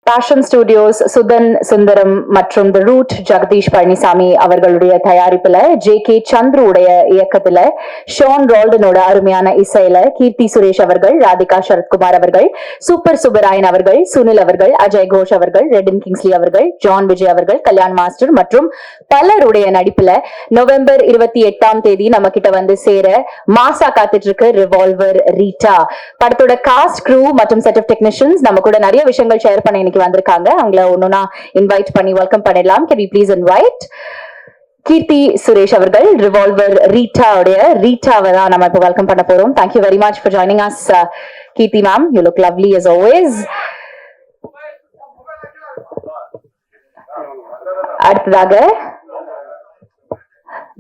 Fashion Studios Suthan Sundaram மற்றும் the root Jagadish Palaniswami அவர்களுடைய தயாரிப்புல JK. Chandru உடைய இயக்கத்துல ஷான் ரால்டனோட அருமையான இசையில கீர்த்தி சுரேஷ் அவர்கள், ராதிகா சரத்குமார் அவர்கள், சூப்பர் சுப்பராயன் அவர்கள், சுனில் அவர்கள், அஜய் கோஷ் அவர்கள், ரெடின் கிங்ஸ்லி அவர்கள், ஜான் விஜய் அவர்கள், கல்யாண் மாஸ்டர் மற்றும் பலருடைய நடிப்புல நவம்பர் 28 நம்ம கிட்ட வந்து சேர மாசா காத்துட்டு இருக்கு ரிவால்வர் ரீட்டா படத்தோட காஸ்ட், க்ரூ மற்றும் செட் ஆஃப் டெக்னீஷியன்ஸ் நம்ம கூட நிறைய விஷயங்கள் ஷேர் பண்ண வந்திருக்காங்க. அவங்கள ஒண்ணுனா இன்வைட் பண்ணி வெல்கம் பண்ணிடலாம். Can we please invite Keerthy Suresh அவர்கள், ரிவால்வர் ரீட்டாவுடைய ரீட்டாவை தான் நம்ம இப்ப வெல்கம் பண்ண போறோம். Thank you very much for joining us Keerthy ma'am. You look lovely as always. அடுத்ததாக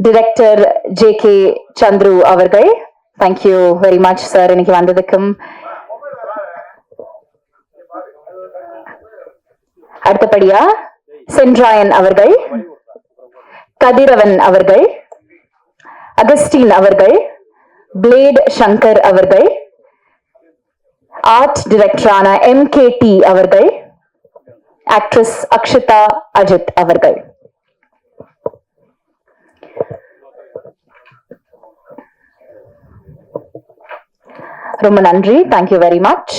டைரக்டர் ஜே.கே. சந்துரு அவர்கள். Thank you very much sir இன்னைக்கு வந்ததுக்கும். அடுத்தபடியா சென்ட்ராயன் அவர்கள், கதிரவன் அவர்கள், அகஸ்டின் அவர்கள், பிளேட் சங்கர் அவர்கள், ஆர்ட் டைரக்டரான எம்.கே.டி. அவர்கள், ஆக்ட்ரஸ் அக்ஷிதா அஜித் அவர்கள். ரொம்ப நன்றி. Thank you very much.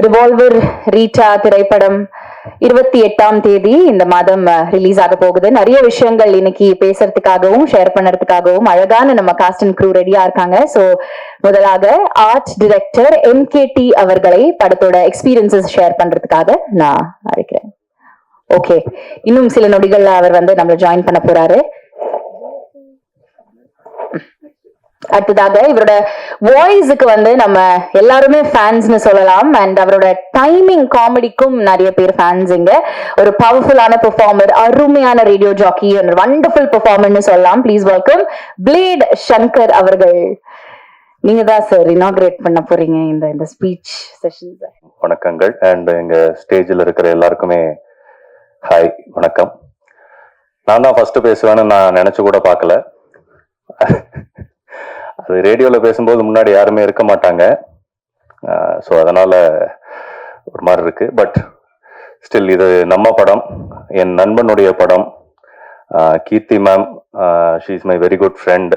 Revolver Rita திரைப்படம் 28 இந்த மாதம் ரிலீஸ் ஆக போகுது. நிறைய விஷயங்கள் இன்னைக்கு பேசுறதுக்காகவும் ஷேர் பண்றதுக்காகவும் அழகான நம்ம காஸ்ட் அண்ட் க்ரூ ரெடியா இருக்காங்க. சோ முதலாக ஆர்ட் டைரக்டர் எம்.கே.டி. அவர்களை படத்தோட எக்ஸ்பீரியன்சஸ் ஷேர் பண்றதுக்காக நான் அழைக்கிறேன். ஓகே, இன்னும் சில நொடிகள்ல அவர் வந்து நம்மள ஜாயின் பண்ண போறாரு. அடுத்ததாக இவரோட வாய்ஸுக்கு வந்து நம்ம எல்லாருமே ஃபேன்ஸ்னு சொல்லலாம். அண்ட் அவரோட டைமிங் காமெடிக்கும் நிறைய பேர் ஃபேன்ஸ். இங்க ஒரு பவர்ஃபுல்லான பெர்ஃபார்மர், அருமையான ரேடியோ ஜாக்கி, வண்டர்ஃபுல் பெர்ஃபார்மர்னு சொல்லலாம். ப்ளீஸ் வெல்கம் பிளேட் சங்கர் அவர்கள். நீங்க தான் சார் இனாகிரேட் பண்ண போறீங்க இந்த ஸ்பீச் செஷன். வணக்கங்கள். அண்ட் எங்க ஸ்டேஜில் இருக்கிற எல்லாருக்குமே ஹாய், வணக்கம். நான் தான் ஃபர்ஸ்ட் பேசுவேன்னு நான் நினைச்சு கூட பார்க்கல. அது ரேடியோவில் பேசும்போது முன்னாடி யாருமே இருக்க மாட்டாங்க. ஸோ அதனால ஒரு மாதிரி இருக்கு. பட் ஸ்டில் இது நம்ம படம், என் நண்பனுடைய படம். Keerthy ma'am, she is my very good friend.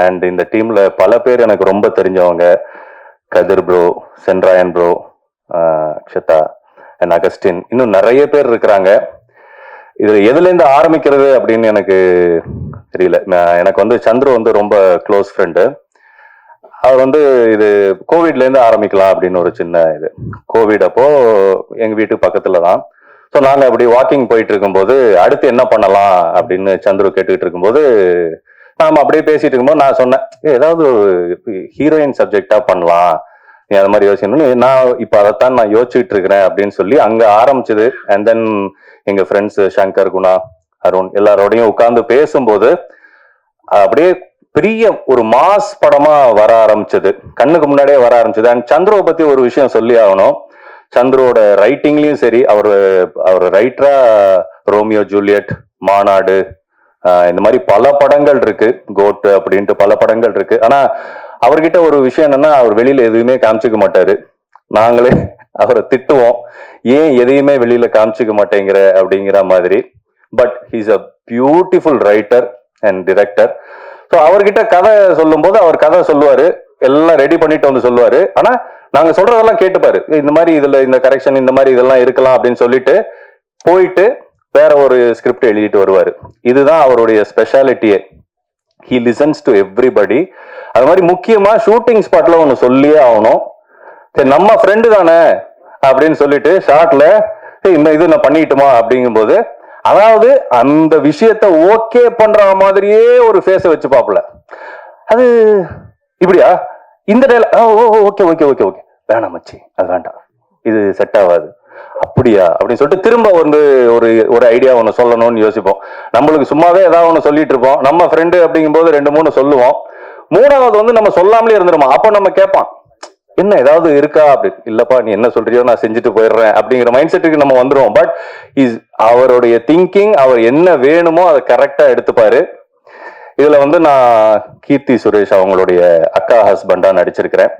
And இந்த டீம்ல பல பேர் எனக்கு ரொம்ப தெரிஞ்சவங்க. Kathir bro, Sendrayan bro, Akshata and Augustine, இன்னும் நிறைய பேர் இருக்கிறாங்க. இது எதுலேருந்து ஆரம்பிக்கிறது அப்படின்னு எனக்கு தெரியல. எனக்கு வந்து சந்துரு வந்து ரொம்ப க்ளோஸ் ஃப்ரெண்டு. அவர் வந்து இது கோவிட்லேருந்து ஆரம்பிக்கலாம் அப்படின்னு ஒரு சின்ன இது. கோவிட் அப்போ எங்கள் வீட்டு பக்கத்துல தான். ஸோ நாங்கள் அப்படி வாக்கிங் போயிட்டு இருக்கும்போது அடுத்து என்ன பண்ணலாம் அப்படின்னு சந்துரு கேட்டுக்கிட்டு இருக்கும்போது நாம அப்படியே பேசிட்டு இருக்கும்போது நான் சொன்னேன், ஏதாவது ஹீரோயின் சப்ஜெக்டா பண்ணலாம், நீ அது மாதிரி யோசிக்கணும்னு. நான் இப்போ அதைத்தான் நான் யோசிச்சுட்டு இருக்கிறேன் அப்படின்னு சொல்லி அங்கே ஆரம்பிச்சது. அண்ட் தென் எங்கள் ஃப்ரெண்ட்ஸ் சங்கர், குணா, அருண் எல்லாரோடையும் உட்கார்ந்து பேசும்போது அப்படியே பெரிய ஒரு மாஸ் படமா வர ஆரம்பிச்சது, கண்ணுக்கு முன்னாடியே வர ஆரம்பிச்சது. அண்ட் சந்துருவை பத்தி ஒரு விஷயம் சொல்லி ஆகணும். சந்துருவோட ரைட்டிங்லயும் சரி, அவர் ரைட்டரா ரோமியோ ஜூலியட், மாநாடு, இந்த மாதிரி பல படங்கள் இருக்கு, கோட் அப்படின்ட்டு பல படங்கள் இருக்கு. ஆனா அவர்கிட்ட ஒரு விஷயம் என்னன்னா, அவர் வெளியில எதுவுமே காமிச்சிக்க மாட்டாரு. நாங்களே அவரை திட்டுவோம், ஏன் எதையுமே வெளியில காமிச்சிக்க மாட்டேங்கிற அப்படிங்கிற மாதிரி. But he's a beautiful writer and director. So அவர்கிட்ட கதை சொல்லும் போது அவர் கதை சொல்லுவாரு, எல்லாம் ரெடி பண்ணிட்டு வந்து சொல்லுவாரு. ஆனா நாங்க சொல்றதெல்லாம் கேட்டுப்பாரு, இந்த மாதிரி இதுல இந்த கரெக்ஷன் இந்த மாதிரி இதெல்லாம் இருக்கலாம் அப்படின்னு சொல்லிட்டு போயிட்டு வேற ஒரு ஸ்கிரிப்ட் எழுதிட்டு வருவாரு. இதுதான் அவருடைய ஸ்பெஷாலிட்டியே. He listens to everybody. அது மாதிரி முக்கியமா ஷூட்டிங் ஸ்பாட்ல ஒன்று சொல்லியே ஆகணும். சரி நம்ம ஃப்ரெண்டு தானே அப்படின்னு சொல்லிட்டு ஷார்ட்ல இந்த இது நான் பண்ணிட்டுமா அப்படிங்கும்போது, அதாவது அந்த விஷயத்த ஓகே பண்ற மாதிரியே ஒரு ஃபேஸ வச்சு பாப்பல. அது இப்படியா, இந்த ஓகே ஓகே ஓகே ஓகே வேணாம் மச்சி, அது வேண்டாம், இது செட் ஆகாது, அப்படியா அப்படின்னு சொல்லிட்டு திரும்ப வந்து ஒரு ஐடியா ஒன்று சொல்லணும்னு யோசிப்போம். நம்மளுக்கு சும்மாவே ஏதாவது ஒன்று சொல்லிட்டு இருப்போம். நம்ம ஃப்ரெண்டு அப்படிங்கும்போது 2-3 சொல்லுவோம். 3வது வந்து நம்ம சொல்லாமலே இருந்துருமா. அப்போ நம்ம கேட்பான், என்ன ஏதாவது இருக்கா அப்படி. இல்லப்பா நீ என்ன சொல்றியோ நான் செஞ்சுட்டு போயிடுறேன் அப்படிங்கிற மைண்ட் செட்டுக்கு நம்ம வந்துருவோம். பட் அவருடைய திங்கிங், அவர் என்ன வேணுமோ அதை கரெக்டா எடுத்துப்பாரு. இதுல வந்து நான் கீர்த்தி சுரேஷ் அவங்களுடைய அக்கா ஹஸ்பண்டா நடிச்சிருக்கிறேன்.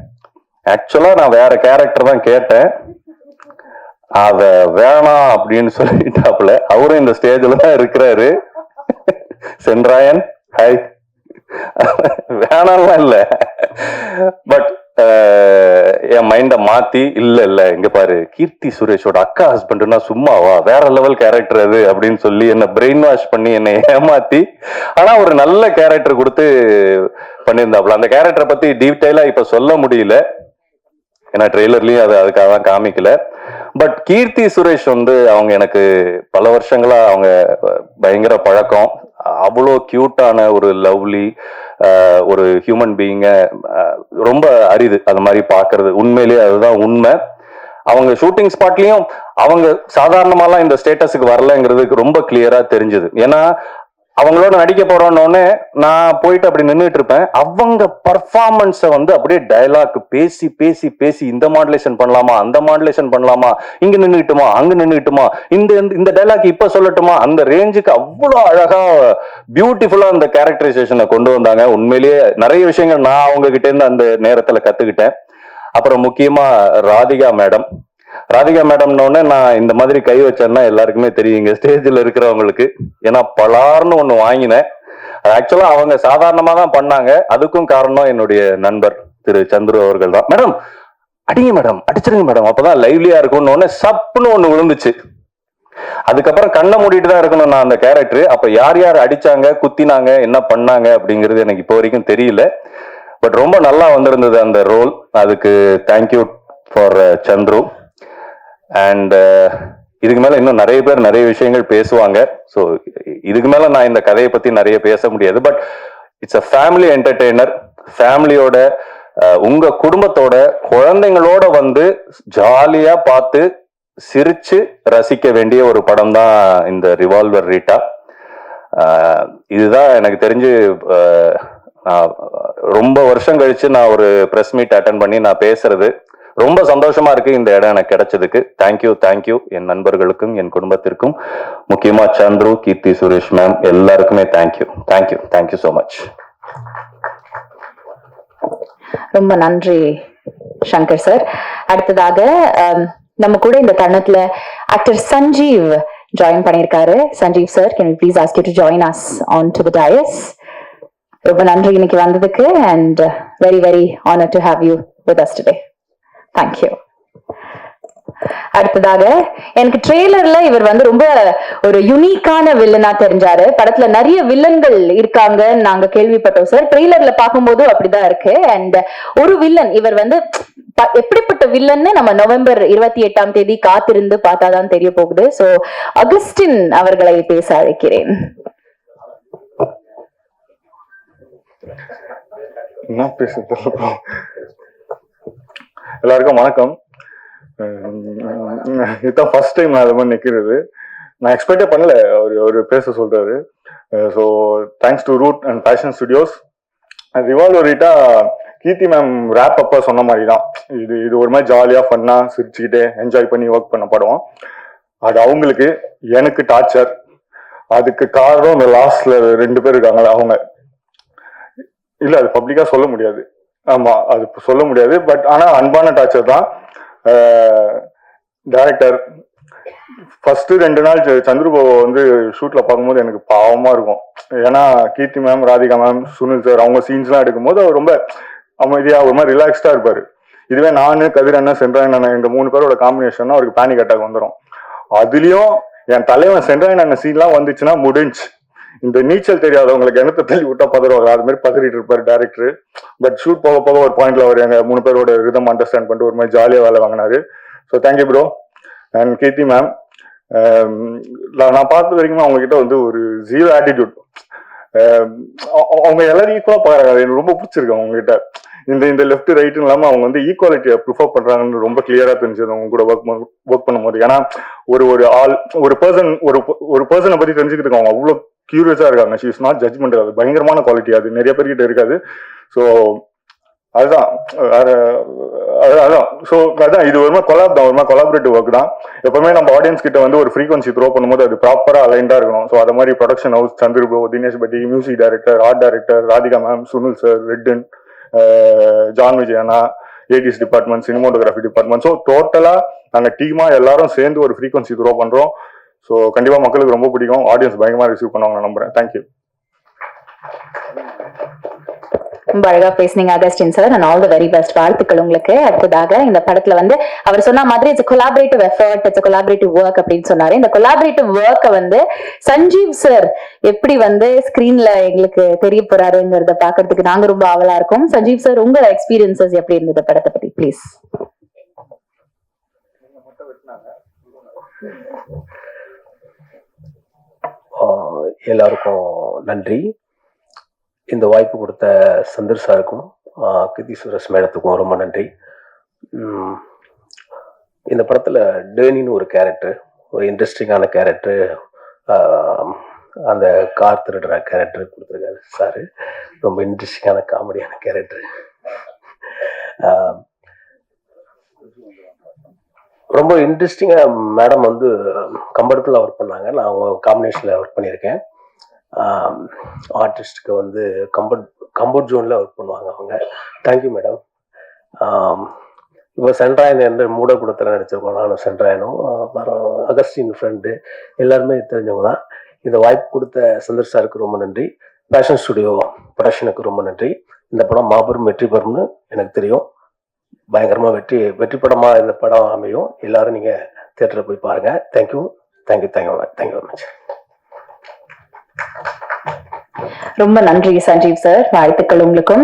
ஆக்சுவலா நான் வேற கேரக்டர் தான் கேட்டேன், அத வேணாம் அப்படின்னு சொல்லிட்டாப்புல. அவரும் இந்த ஸ்டேஜ்ல தான் இருக்கிறாரு. சென்றாயன் ஹாய். வேணாம்லாம் இல்ல, பட் என் மைண்ட மாத்தி இல்ல இங்க பாரு, கீர்த்தி சுரேஷோட அக்கா ஹஸ்பண்ட்னா சும்மாவா, வேற லெவல் கேரக்டர் அது அப்படின்னு சொல்லி என்ன பிரெயின் வாஷ் பண்ணி என்னை ஏமாத்தி, ஆனா ஒரு நல்ல கேரக்டர் கொடுத்து பண்ணியிருந்தாப்புல. அந்த கேரக்டரை பத்தி டீட்டெயிலா இப்ப சொல்ல முடியல, ஏன்னா ட்ரெய்லர்லயும் அதுக்காக தான் காமிக்கல. பட் கீர்த்தி சுரேஷ் வந்து அவங்க எனக்கு பல வருஷங்களா அவங்க பயங்கர பழக்கம். அவ்வளோ கியூட்டான ஒரு லவ்லி ஒரு ஹியூமன் பீயிங்க ரொம்ப அரிது அது மாதிரி பாக்குறது. உண்மையிலேயே அதுதான் உண்மை. அவங்க ஷூட்டிங் ஸ்பாட்லயும் அவங்க சாதாரணமாலாம் இந்த ஸ்டேட்டஸுக்கு வரலங்கிறதுக்கு ரொம்ப கிளியரா தெரிஞ்சது. ஏன்னா அவங்களோட நடிக்க போறோன்னே நான் போயிட்டு அப்படி நின்றுட்டு இருப்பேன். அவங்க பர்ஃபார்மன்ஸை வந்து அப்படியே டயலாக் பேசி பேசி பேசி இந்த மாடுலேஷன் பண்ணலாமா, அந்த மாடுலேஷன் பண்ணலாமா, இங்க நின்றுட்டுமா, அங்க நின்றுட்டுமா, இந்த டயலாக் இப்ப சொல்லட்டுமா, அந்த ரேஞ்சுக்கு அவ்வளோ அழகா பியூட்டிஃபுல்லா அந்த கேரக்டரைசேஷனை கொண்டு வந்தாங்க. உண்மையிலேயே நிறைய விஷயங்கள் நான் அவங்க கிட்ட இருந்து அந்த நேரத்துல கத்துக்கிட்டேன். அப்புறம் முக்கியமா ராதிகா மேடம்னோடனே நான் இந்த மாதிரி கை வச்சேன்னா எல்லாருக்குமே தெரியுங்க ஸ்டேஜில் இருக்கிறவங்களுக்கு. ஏன்னா பலார்னு ஒண்ணு வாங்கினேன். ஆக்சுவலா அவங்க சாதாரணமா தான் பண்ணாங்க. அதுக்கும் காரணம் என்னுடைய நண்பர் திரு சந்துரு அவர்கள் தான். மேடம் அடிங்க மேடம், அடிச்சிருங்க மேடம், அப்பதான் லைவ்லியா இருக்கும்னு சப்புன்னு ஒண்ணு விழுந்துச்சு. அதுக்கப்புறம் கண்ணை மூடிட்டு தான் இருக்கணும் நான் அந்த கேரக்டர். அப்ப யார் யார் அடிச்சாங்க, குத்தினாங்க, என்ன பண்ணாங்க அப்படிங்கிறது எனக்கு இப்போ வரைக்கும் தெரியல. பட் ரொம்ப நல்லா வந்திருந்தது அந்த ரோல். அதுக்கு தேங்க்யூ ஃபார் சந்துரு. அண்ட் இதுக்கு மேல இன்னும் நிறைய பேர் நிறைய விஷயங்கள் பேசுவாங்க. ஸோ இதுக்கு மேல நான் இந்த கதையை பத்தி நிறைய பேச முடியாது. But it's a family entertainer. ஃபேமிலியோட உங்க குடும்பத்தோட குழந்தைங்களோட வந்து ஜாலியா பார்த்து சிரிச்சு ரசிக்க வேண்டிய ஒரு படம் தான் இந்த ரிவால்வர் ரீட்டா. இதுதான் எனக்கு தெரிஞ்சு ரொம்ப வருஷம் கழிச்சு நான் ஒரு பிரஸ் மீட் அட்டன் பண்ணி நான் பேசுறது. ரொம்ப சந்தோஷமா இருக்கு இந்த இடம் எனக்கு கிடைச்சதுக்கு. தேங்க்யூ என் நண்பர்களுக்கும் என் குடும்பத்திற்கும், முக்கியமா சந்துரு, கீர்த்தி சுரேஷ் மேம் எல்லாருக்குமே தேங்க்யூ சோ மச். ரொம்ப நன்றி சங்கர் சார். அடுத்ததாக நம்ம கூட இந்த தருணத்துல ஆக்டர் சஞ்சீவ் ஜாயின் பண்ணியிருக்காரு. Sanjeev sir, can we please ask you to join us on to the dais. ரொம்ப நன்றி இன்னைக்கு வந்ததுக்கு. And very very honour to have you with us today. Thank you. அடுத்ததாக எனக்கு ட்ரெய்லர்ல இவர் வந்து ரொம்ப ஒரு யுனிக்கான வில்லனா தெரிஞ்சாரு. படத்துல நிறைய வில்லன்கள் இருக்காங்க நாங்க கேள்விப்பட்டோம் சார். ட்ரெய்லர்ல பார்க்கும்போது அப்படிதான் இருக்கு. அண்ட் ஒரு வில்லன் இவர் வந்து எப்படிப்பட்ட வில்லன்னு நம்ம நவம்பர் 28 காத்திருந்து பார்த்தாதான் தெரிய போகுது. சோ அகஸ்டின் அவர்களை பேச அழைக்கிறேன். என்ன பேசுறது? எல்லாருக்கும் வணக்கம். இதுதான் ஃபர்ஸ்ட் டைம் நான் அது மாதிரி நிற்கிறது. நான் எக்ஸ்பெக்டே பண்ணல ஒரு பேச சொல்றாரு. So thanks to Root and Passion Studios. Revolver Rita Keerthy ma'am ரேப் அப்பா சொன்ன மாதிரி தான். இது ஒரு மாதிரி ஜாலியாக ஃபன்னாக சிரிச்சுக்கிட்டே என்ஜாய் பண்ணி ஒர்க் பண்ண படம். அது அவங்களுக்கு, எனக்கு டார்ச்சர். அதுக்கு காரணம் இந்த லாஸ்ட்ல 2 பேர் இருக்காங்களா, அவங்க இல்லை அது பப்ளிக்காக சொல்ல முடியாது. ஆமாம், அது சொல்ல முடியாது. பட் ஆனால் அன்பான டார்ச்சர் தான். டைரக்டர் ஃபர்ஸ்ட் 2 நாள் சந்திரபாபு வந்து ஷூட்ல பார்க்கும்போது எனக்கு பாவமா இருக்கும். ஏன்னா Keerthy ma'am, Radhika ma'am, Sunil sir அவங்க சீன்ஸ்லாம் எடுக்கும்போது அவர் ரொம்ப அமைதியா ஒரு மாதிரி ரிலாக்ஸ்டா இருப்பாரு. இதுவே நானு, கதிர் அண்ணன், சென்றாயன் அண்ணன் எங்க 3 பேரோட காம்பினேஷன் அவருக்கு பேனிக் அட்டாக் வந்துடும். அதுலயும் என் தலைவன் சென்றாயன் அண்ணன் சீன்லாம் வந்துச்சுன்னா முடிஞ்சு. இந்த நீச்சல் தெரியாதவங்களுக்கு எனக்கு தள்ளி விட்டா பதறுவாங்க, அது மாதிரி பதறிட்டு இருப்பாரு டேரக்டர். பட் ஷூட் போக போக ஒரு பாயிண்ட்ல அவர் எங்க 3 பேரோட ரிதம் அண்டர்ஸ்டாண்ட் பண்ணிட்டு ஒரு மாதிரி ஜாலியா வேலை வாங்கினாரு. So thank you bro. And Keerthy ma'am, நான் பார்த்த வரைக்கும் அவங்க கிட்ட வந்து ஒரு ஜீரோ ஆட்டிடியூட். அவங்க எல்லாரும் ஈக்குவலா பாக்குறாங்க. எனக்கு ரொம்ப பிடிச்சிருக்கு அவங்க கிட்ட. இந்த லெஃப்ட் ரைட் இல்லாம அவங்க வந்து ஈக்குவாலிட்டியை ப்ரிஃபர் பண்றாங்கன்னு ரொம்ப கிளியரா தெரிஞ்சது அவங்க கூட ஒர்க் பண்ணும்போது. ஏன்னா ஒரு பர்சனை பத்தி தெரிஞ்சுக்கிட்டு அவங்க அவ்வளவு கியூரியஸா இருக்காங்க. She is not judgement. அது பயங்கரமான குவாலிட்டி, அது நிறைய பேர்கிட்ட இருக்காது. ஸோ அதுதான் ஸோ அதான் இது ஒரு கொலாப் தான், ஒரு கொலாபரேட்டிவ் ஒர்க் தான். எப்பவுமே நம்ம ஆடியன்ஸ் கிட்ட வந்து ஒரு ஃப்ரீக்வன்சி த்ரோ பண்ணும்போது அது ப்ராப்பரா அலைண்டா இருக்கணும். ஸோ அது மாதிரி production house, Chandra bro, Dinesh Patti, music director, art director, Radhika ma'am, Sunil sir, ரெட்டன், ஜான் விஜயனா, ADS department, cinematography department. So டோட்டலா நாங்க டீமா எல்லாரும் சேர்ந்து ஒரு ஃப்ரீக்வன்சி த்ரோ பண்றோம். ஸோ கண்டிப்பா மக்களுக்கு ரொம்ப பிடிக்கும், ஆடியன்ஸ் பயங்கரமா ரிசீவ் பண்ணுவாங்க நான் நம்புறேன். தேங்க்யூ. ரொம்ப அழகா பேசுனீங்க Augustine sir, and all the very best. வாழ்த்துக்கள் உங்களுக்கு. அடுத்ததாக இந்த படத்துல வந்து அவர் சொன்ன மாதிரி it's collaborative effort, it's collaborative work அப்படின்னு சொன்னாரு. இந்த கொலாபரேட்டிவ் ஒர்க்கை வந்து சஞ்சீவ் சார் எப்படி வந்து ஸ்கிரீன்ல எங்களுக்கு தெரிய போறாருங்கிறத பாக்குறதுக்கு நாங்க ரொம்ப ஆவலா இருக்கோம். சஞ்சீவ் சார், உங்க எக்ஸ்பீரியன்சஸ் எப்படி இருந்தது படத்தை பத்தி ப்ளீஸ். எல்லாருக்கும் நன்றி. இந்த வாய்ப்பு கொடுத்த சந்தர் சாருக்கும் கீர்த்தி சுரேஷ் மேடத்துக்கும் ரொம்ப நன்றி. இந்த படத்தில் டேனின்னு ஒரு கேரக்டர், ஒரு இன்ட்ரெஸ்டிங்கான கேரக்டர், அந்த கார் திருடுற கேரக்டர் கொடுத்துருக்காரு சார். ரொம்ப இன்ட்ரெஸ்டிங்கான காமெடியான கேரக்டர். ரொம்ப இன்ட்ரெஸ்டிங்காக மேடம் வந்து கம்ஃபர்டபுளாக ஒர்க் பண்ணாங்க. நான் அவங்க காம்பினேஷனில் ஒர்க் பண்ணியிருக்கேன். ஆர்டிஸ்ட்டுக்கு வந்து கம்ஃபர்ட் ஜோனில் ஒர்க் பண்ணுவாங்க அவங்க. Thank you madam. இப்போ சென்ட்ராயன் என்று மூட கொடுத்தல நடிச்சிருக்கோம். நானும் சென்ட்ராயனும் அப்புறம் அகஸ்டின் ஃப்ரெண்டு எல்லாருமே தெரிஞ்சவங்க தான். இந்த வாய்ப்பு கொடுத்த சந்தர் சாருக்கு ரொம்ப நன்றி. பேஷன் ஸ்டுடியோ ப்ரொடக்ஷனுக்கு ரொம்ப நன்றி. இந்த படம் மாபெரும் வெற்றி பெறும்னு எனக்கு தெரியும். பயங்கரமா வெற்றி படமா இந்த படம் அமையும். எல்லாரும் நீங்க தியேட்டர்ல போய் பாருங்க. Thank you thank you thank you thank you very much. ரொம்ப நன்றி சஞ்சீவ் சார், வாழ்த்துக்கள் உங்களுக்கும்.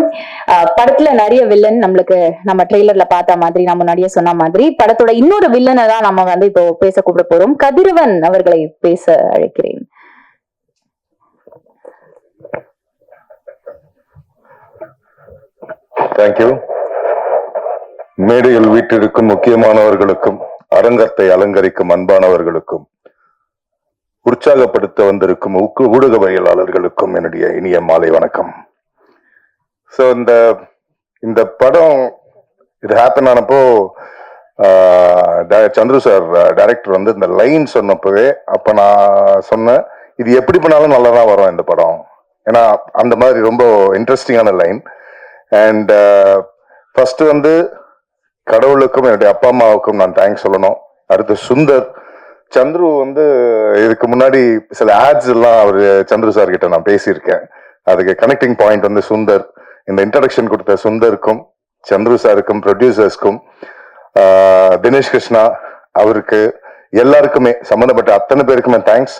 படத்துல நிறைய வில்லன் நம்மளுக்கு நம்ம ட்ரெய்லர்ல பார்த்த மாதிரி, நான் முன்னாடியே சொன்ன மாதிரி படத்தோட இன்னொரு வில்லனை தான் நம்ம வந்து இப்போ பேச கூப்பிட போறோம். கதிரவன் அவர்களை பேச அழைக்கிறேன். தேங்க்யூ. மேடையில் வீட்டிற்கும் முக்கியமானவர்களுக்கும், அரங்கத்தை அலங்கரிக்கும் அன்பானவர்களுக்கும், உற்சாகப்படுத்த வந்திருக்கும் ஊடகவியலாளர்களுக்கும் என்னுடைய இனிய மாலை வணக்கம். ஸோ இந்த படம் இது ஹேப்பன் ஆனப்போ சந்துரு சார் டைரக்டர் வந்து இந்த லைன் சொன்னப்பவே அப்ப நான் சொன்னேன், இது எப்படி பண்ணாலும் நல்லா தான் வரும் இந்த படம். ஏன்னா அந்த மாதிரி ரொம்ப இன்ட்ரெஸ்டிங்கான லைன். அண்ட் ஃபர்ஸ்ட் வந்து கடவுளுக்கும் என்னுடைய அப்பா அம்மாவுக்கும் நான் தேங்க்ஸ் சொல்லணும். அடுத்து சுந்தர், சந்துரு வந்து இதுக்கு முன்னாடி சில ஆட்ஸ் எல்லாம் அவரு சந்துரு சார் கிட்ட நான் பேசியிருக்கேன். அதுக்கு கனெக்டிங் பாயிண்ட் வந்து சுந்தர். இந்த இன்ட்ரடக்ஷன் கொடுத்த சுந்தருக்கும், சந்துரு சாருக்கும், ப்ரொடியூசர்ஸ்க்கும், தினேஷ் கிருஷ்ணா அவருக்கு, எல்லாருக்குமே சம்பந்தப்பட்ட அத்தனை பேருக்குமே தேங்க்ஸ்.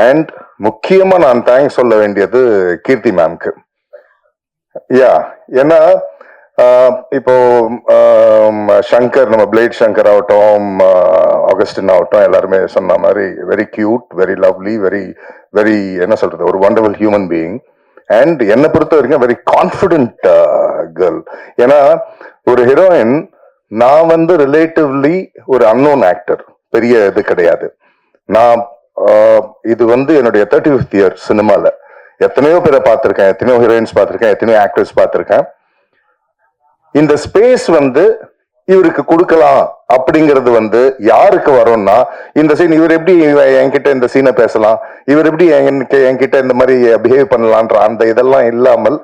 அண்ட் முக்கியமா நான் தேங்க்ஸ் சொல்ல வேண்டியது கீர்த்தி மேம்க்கு. ஏன்னா இப்போ சங்கர், நம்ம பிளேட் சங்கர் ஆகட்டும், ஆகஸ்டின் ஆகட்டும், எல்லாருமே சொன்ன மாதிரி very cute, very lovely, very very என்ன சொல்றது, ஒரு வண்டர்ஃபுல் ஹியூமன் பீயிங். அண்ட் என்னை பொறுத்த வரைக்கும் வெரி கான்ஃபிடென்ட் கேர்ள். ஏன்னா ஒரு ஹீரோயின், நான் வந்து ரிலேட்டிவ்லி ஒரு அன்னோன் ஆக்டர், பெரிய இது கிடையாது. நான் இது வந்து என்னுடைய 35th இயர் சினிமால எத்தனையோ பேரை பார்த்திருக்கேன், எத்தனையோ ஹீரோயின்ஸ் பார்த்திருக்கேன், எத்தனையோ ஆக்டர்ஸ் பார்த்திருக்கேன். இந்த ஸ்பேஸ் வந்து இவருக்கு கொடுக்கலாம் அப்படிங்கிறது வந்து யாருக்கு வரும்னா, இந்த சீன் இவர் எப்படி என்கிட்ட இந்த சீனை பேசலாம், இவர் எப்படி என்கிட்ட இந்த மாதிரி பிஹேவ் பண்ணலான்ற அந்த இதெல்லாம் இல்லாமல்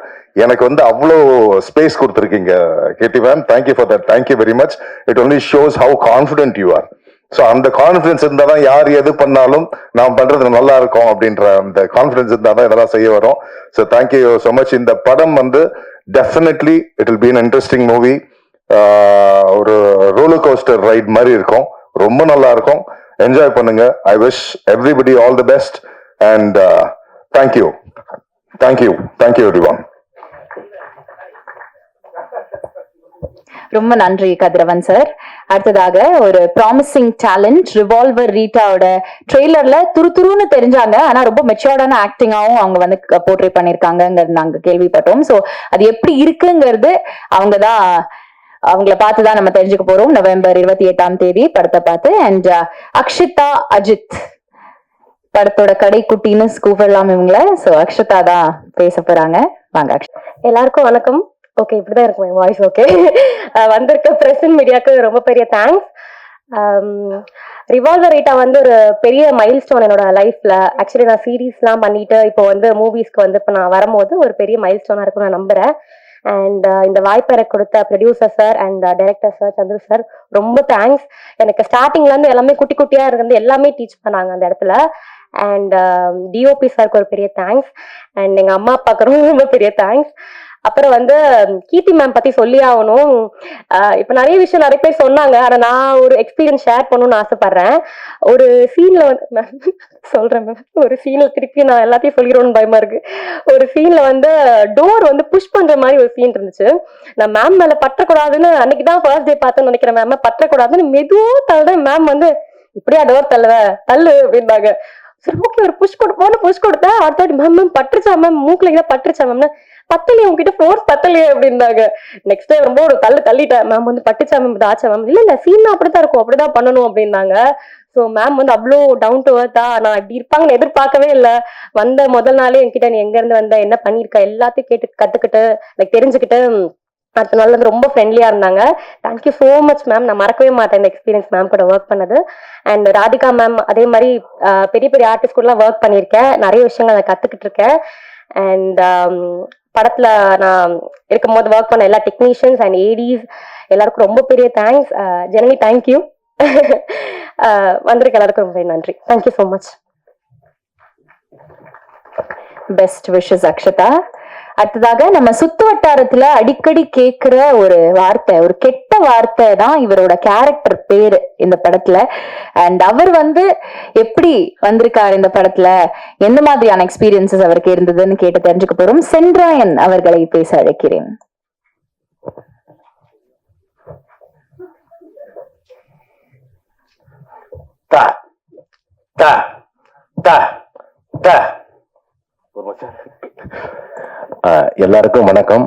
எனக்கு வந்து அவ்வளோ ஸ்பேஸ் கொடுத்துருக்கீங்க Keerthy ma'am. Thank you for that. Thank you very much. It only shows how confident you are. So அந்த கான்ஃபிடன்ஸ் இருந்தால் தான் யார் எது பண்ணாலும் நாம் பண்றது நல்லா இருக்கும் அப்படின்ற அந்த கான்ஃபிடன்ஸ் இருந்தால் தான் இதெல்லாம் செய்ய வரும். So thank you so much. இந்த படம் வந்து definitely it will be an interesting movie. ஒரு ரோலர் கோஸ்டர் ரைட் மாதிரி இருக்கும், ரொம்ப நல்லா இருக்கும். என்ஜாய் பண்ணுங்க. I wish everybody all the best and thank you thank you thank you everyone. ரொம்ப நன்றி கதிரவன் சார். அடுத்ததாக ஒரு ப்ராமிசிங் டேலண்ட், ரிவால்வர் ரீட்டாவோட ட்ரெய்லர்ல துருன்னு தெரிஞ்சாங்க, ஆனா ரொம்ப மெச்சூர்டான ஆக்டிங்காவும் அவங்க வந்து போர்ட்ரே பண்ணிருக்காங்கிறது நாங்க கேள்விப்பட்டோம். சோ அது எப்படி இருக்குங்கிறது அவங்கள பார்த்துதான் நம்ம தெரிஞ்சுக்க போறோம். நவம்பர் 28 படத்தை பார்த்து. அண்ட் அக்ஷிதா அஜித் படத்தோட கடைக்குட்டின்னு கூப்பிடலாம் இவங்கள. சோ அக்ஷிதா தான் பேச போறாங்க. வாங்க அக்ஷிதா. எல்லாருக்கும் வணக்கம். ஓகே, இப்படிதான் இருக்கும் என் வாய்ஸ். ஓகே. வந்திருக்க பிரஸ் அண்ட் மீடியாவுக்கு ரொம்ப பெரிய தேங்க்ஸ். ரிவால்வர் ரேட்டா வந்து ஒரு பெரிய மைல் ஸ்டோன் என்னோட லைஃப்ல. ஆக்சுவலி நான் சீரீஸ்லாம் பண்ணிட்டு இப்போ வந்து மூவிஸ்க்கு வந்து இப்போ நான் வரும்போது ஒரு பெரிய மைல் ஸ்டோனா இருக்கும் நான் நம்புறேன். அண்ட் இந்த வாய்ப்பை எனக்கு கொடுத்த producer sir and director sir Chandru sir ரொம்ப தேங்க்ஸ். எனக்கு ஸ்டார்டிங்ல இருந்து எல்லாமே குட்டி குட்டியா இருந்து எல்லாமே டீச் பண்ணாங்க அந்த இடத்துல. அண்ட் டிஓபி சாருக்கு ஒரு பெரிய தேங்க்ஸ். அண்ட் எங்க அம்மா அப்பாவுக்கு ரொம்ப பெரிய தேங்க்ஸ். அப்புறம் வந்து கீர்த்தி மேம் பத்தி சொல்லி ஆகணும். இப்ப நிறைய விஷயம் நிறைய பேர் சொன்னாங்க. ஆனா நான் ஒரு எக்ஸ்பீரியன்ஸ் ஷேர் பண்ணணும்னு ஆசைப்படுறேன். ஒரு சீன்ல வந்து சொல்றேன் மேம். ஒரு சீன்ல திருப்பி நான் எல்லாத்தையும் சொல்லிடுவோம்னு பயமா இருக்கு. ஒரு சீன்ல வந்து டோர் வந்து புஷ் பண்ற மாதிரி ஒரு சீன் இருந்துச்சு. நான் மேம் மேல பற்றக்கூடாதுன்னு அன்னைக்குதான் ஃபர்ஸ்ட் டே பார்த்தேன்னு நினைக்கிறேன். மேம் பற்றக்கூடாதுன்னு மெதுவா தள்ளுறேன். மேம் வந்து இப்படியா டோர் தள்ளு அப்படின்னாங்க. சரி ஓகே ஒரு புஷ் கொடுப்போம்னு புஷ் கொடுத்தா அடுத்த மேம் மேம் பட்டுருச்சா மேம் மூக்குல பட்டுருச்சா மேம் பத்தலையே உங்ககிட்ட ஃபோர்ஸ் பத்தலையே அப்படின்னாங்க. நெக்ஸ்ட் டைம் ரொம்ப ஒரு தள்ளிட்டேன். மேம் வந்து பட்டுச்சா மேம் ஆச்சா மேம் இல்ல சீன் அப்படித்தான் இருக்கும் அப்படிதான் பண்ணணும் அப்படின்னாங்க. ஸோ மேம் வந்து அவ்வளோ டவுன் டு அர்த்தா நான் இப்படி இருப்பாங்கன்னு எதிர்பார்க்கவே இல்லை. வந்த முதல் நாளே என்கிட்ட நீ எங்க இருந்து வந்த என்ன பண்ணிருக்க எல்லாத்தையும் கேட்டு கத்துக்கிட்டு லைக் தெரிஞ்சுக்கிட்டு அடுத்த நாள் வந்து ரொம்ப ஃப்ரெண்ட்லியா இருந்தாங்க. Thank you so much ma'am. நான் மறக்கவே மாட்டேன் இந்த எக்ஸ்பீரியன்ஸ் மேம் கூட ஒர்க் பண்ணது. அண்ட் ராதிகா மேம் அதே மாதிரி பெரிய பெரிய ஆர்டிஸ்ட் கூடலாம் ஒர்க் பண்ணியிருக்கேன். நிறைய விஷயங்கள் நான் கத்துக்கிட்டு இருக்கேன். அண்ட் படத்துல நான் இருக்கும் போது ஒர்க் பண்ண எல்லா டெக்னீஷியன்ஸ் அண்ட் ஏடிஸ் எல்லாருக்கும் ரொம்ப பெரிய தேங்க்ஸ். ஜெனனி தேங்க்யூ. வந்திருக்க எல்லாருக்கும் ரொம்ப நன்றி. Thank you so much. Best wishes Akshata. அடுத்ததாக நம்ம சுத்து வட்டாரத்துல அடிக்கடி கேக்குற ஒரு வார்த்தை, ஒரு கெட்ட வார்த்தை தான் இவரோட கேரக்டர் பேரு இந்த படத்துல. அண்ட் அவர் வந்து எப்படி வந்திருக்காரு இந்த படத்துல, எந்த மாதிரியான எக்ஸ்பீரியன்சஸ் அவருக்கு இருந்ததுன்னு கேட்டு தெரிஞ்சுக்க போறோம். சென்றாயன் அவர்களை பேச அழைக்கிறேன். எல்லாருக்கும் வணக்கம்.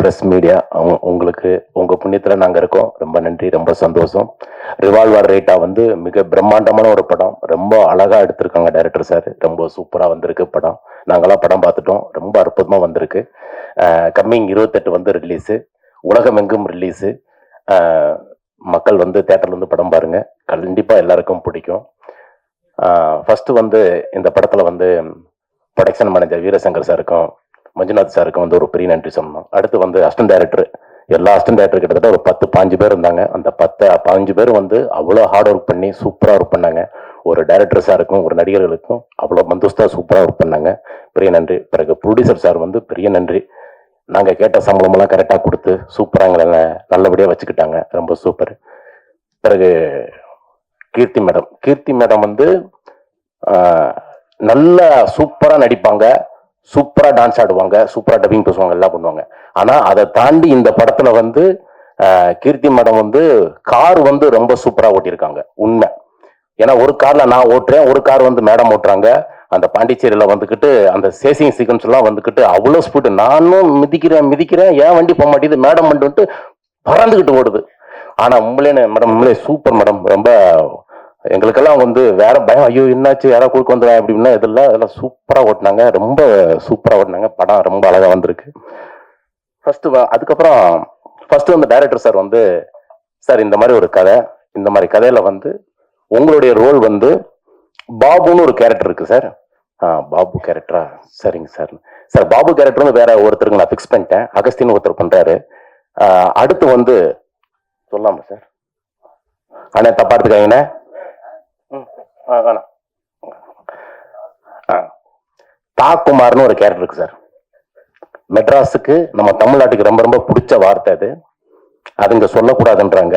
பிரஸ் மீடியா உங்களுக்கு உங்க புண்ணியத்துல நாங்க இருக்கோம். ரொம்ப நன்றி, ரொம்ப சந்தோஷம். ரிவால்வர் ரேட்டா வந்து மிக பிரம்மாண்டமான ஒரு படம். ரொம்ப அழகா எடுத்திருக்காங்க டைரக்டர் சார். ரொம்ப சூப்பரா வந்திருக்கு படம். நாங்கெல்லாம் படம் பார்த்துட்டோம். ரொம்ப அற்புதமா வந்திருக்கு. கம்மிங் 28 வந்து ரிலீஸு, உலகம் எங்கும் ரிலீஸு. மக்கள் வந்து தேட்டர்ல இருந்து படம் பாருங்க, கண்டிப்பா எல்லாருக்கும் பிடிக்கும். ஃபர்ஸ்ட் வந்து இந்த படத்துல வந்து ப்ரொடக்ஷன் மேனேஜர் வீரசங்கர் சாருக்கும் மஞ்சுநாத் சாருக்கும் வந்து ஒரு பெரிய நன்றி சொல்லணும். அடுத்து வந்து அசிஸ்டன்ட் டைரக்டர், எல்லா அசிஸ்டன்ட் டைரக்டர் கிட்டத்தட்ட ஒரு 10-15 பேர் இருந்தாங்க. அந்த 10-15 பேர் வந்து அவ்வளோ ஹார்ட் ஒர்க் பண்ணி சூப்பராக ஒர்க் பண்ணாங்க. ஒரு டைரக்டர் சாருக்கும் ஒரு நடிகர்களுக்கும் அவ்வளோ மந்தோஸ்தா சூப்பராக ஒர்க் பண்ணாங்க. பெரிய நன்றி. பிறகு ப்ரொடியூசர் சார் வந்து பெரிய நன்றி. நாங்கள் கேட்ட சம்பளமெல்லாம் கரெக்டாக கொடுத்து சூப்பராக எங்களை நல்லபடியாக வச்சுக்கிட்டாங்க. ரொம்ப சூப்பர். பிறகு கீர்த்தி மேடம் வந்து நல்லா சூப்பரா நடிப்பாங்க, சூப்பரா டான்ஸ் ஆடுவாங்க, சூப்பரா டப்பிங் பேசுவாங்க, எல்லாம் பண்ணுவாங்க. ஆனா அதை தாண்டி இந்த படத்துல வந்து கீர்த்தி மேடம் வந்து கார் வந்து ரொம்ப சூப்பரா ஓட்டியிருக்காங்க. உண்மை. ஏன்னா ஒரு கார்ல நான் ஓட்டுறேன், ஒரு கார் வந்து மேடம் ஓட்டுறாங்க. அந்த பாண்டிச்சேரியில வந்துக்கிட்டு அந்த சேசிங் சீக்வன்ஸ் எல்லாம் வந்துக்கிட்டு அவ்வளவு ஸ்பீடு. நானும் மிதிக்கிறேன், ஏன் வண்டி போக மாட்டேங்குது, மேடம் வண்டி வந்துட்டு பறந்துக்கிட்டு ஓடுது. ஆனா உண்மையிலே சூப்பர் மேடம். ரொம்ப எங்களுக்கெல்லாம் வந்து வேற பயம், ஐயோ என்னாச்சு யாரோ குறுக்க வந்துடுவேன் அப்படின்னா இதெல்லாம் சூப்பரா ஓட்டினாங்க. ரொம்ப சூப்பரா ஓட்டினாங்க. படம் ரொம்ப அழகா வந்திருக்கு. அதுக்கப்புறம் ஃபர்ஸ்ட் வந்து டைரக்டர் சார் வந்து, சார் இந்த மாதிரி ஒரு கதை, இந்த மாதிரி கதையில வந்து உங்களுடைய ரோல் வந்து பாபுன்னு ஒரு கேரக்டர் இருக்கு சார். பாபு கேரக்டரா? சரிங்க சார். சார் பாபு கேரக்டர் வந்து வேற ஒருத்தருக்கு நான் ஃபிக்ஸ் பண்ணிட்டேன். அகஸ்தின்னு ஒருத்தர் பண்றாரு. அடுத்து வந்து சொல்லாமா சார்? ஆனா தப்பா எடுத்துக்காங்கண்ணே. தாக்குமார்னு ஒரு கேரக்டர் இருக்கு சார். மெட்ராஸுக்கு நம்ம தமிழ்நாட்டுக்கு ரொம்ப ரொம்ப பிடிச்ச வார்த்தை அது. அது இங்க சொல்லக்கூடாதுன்றாங்க.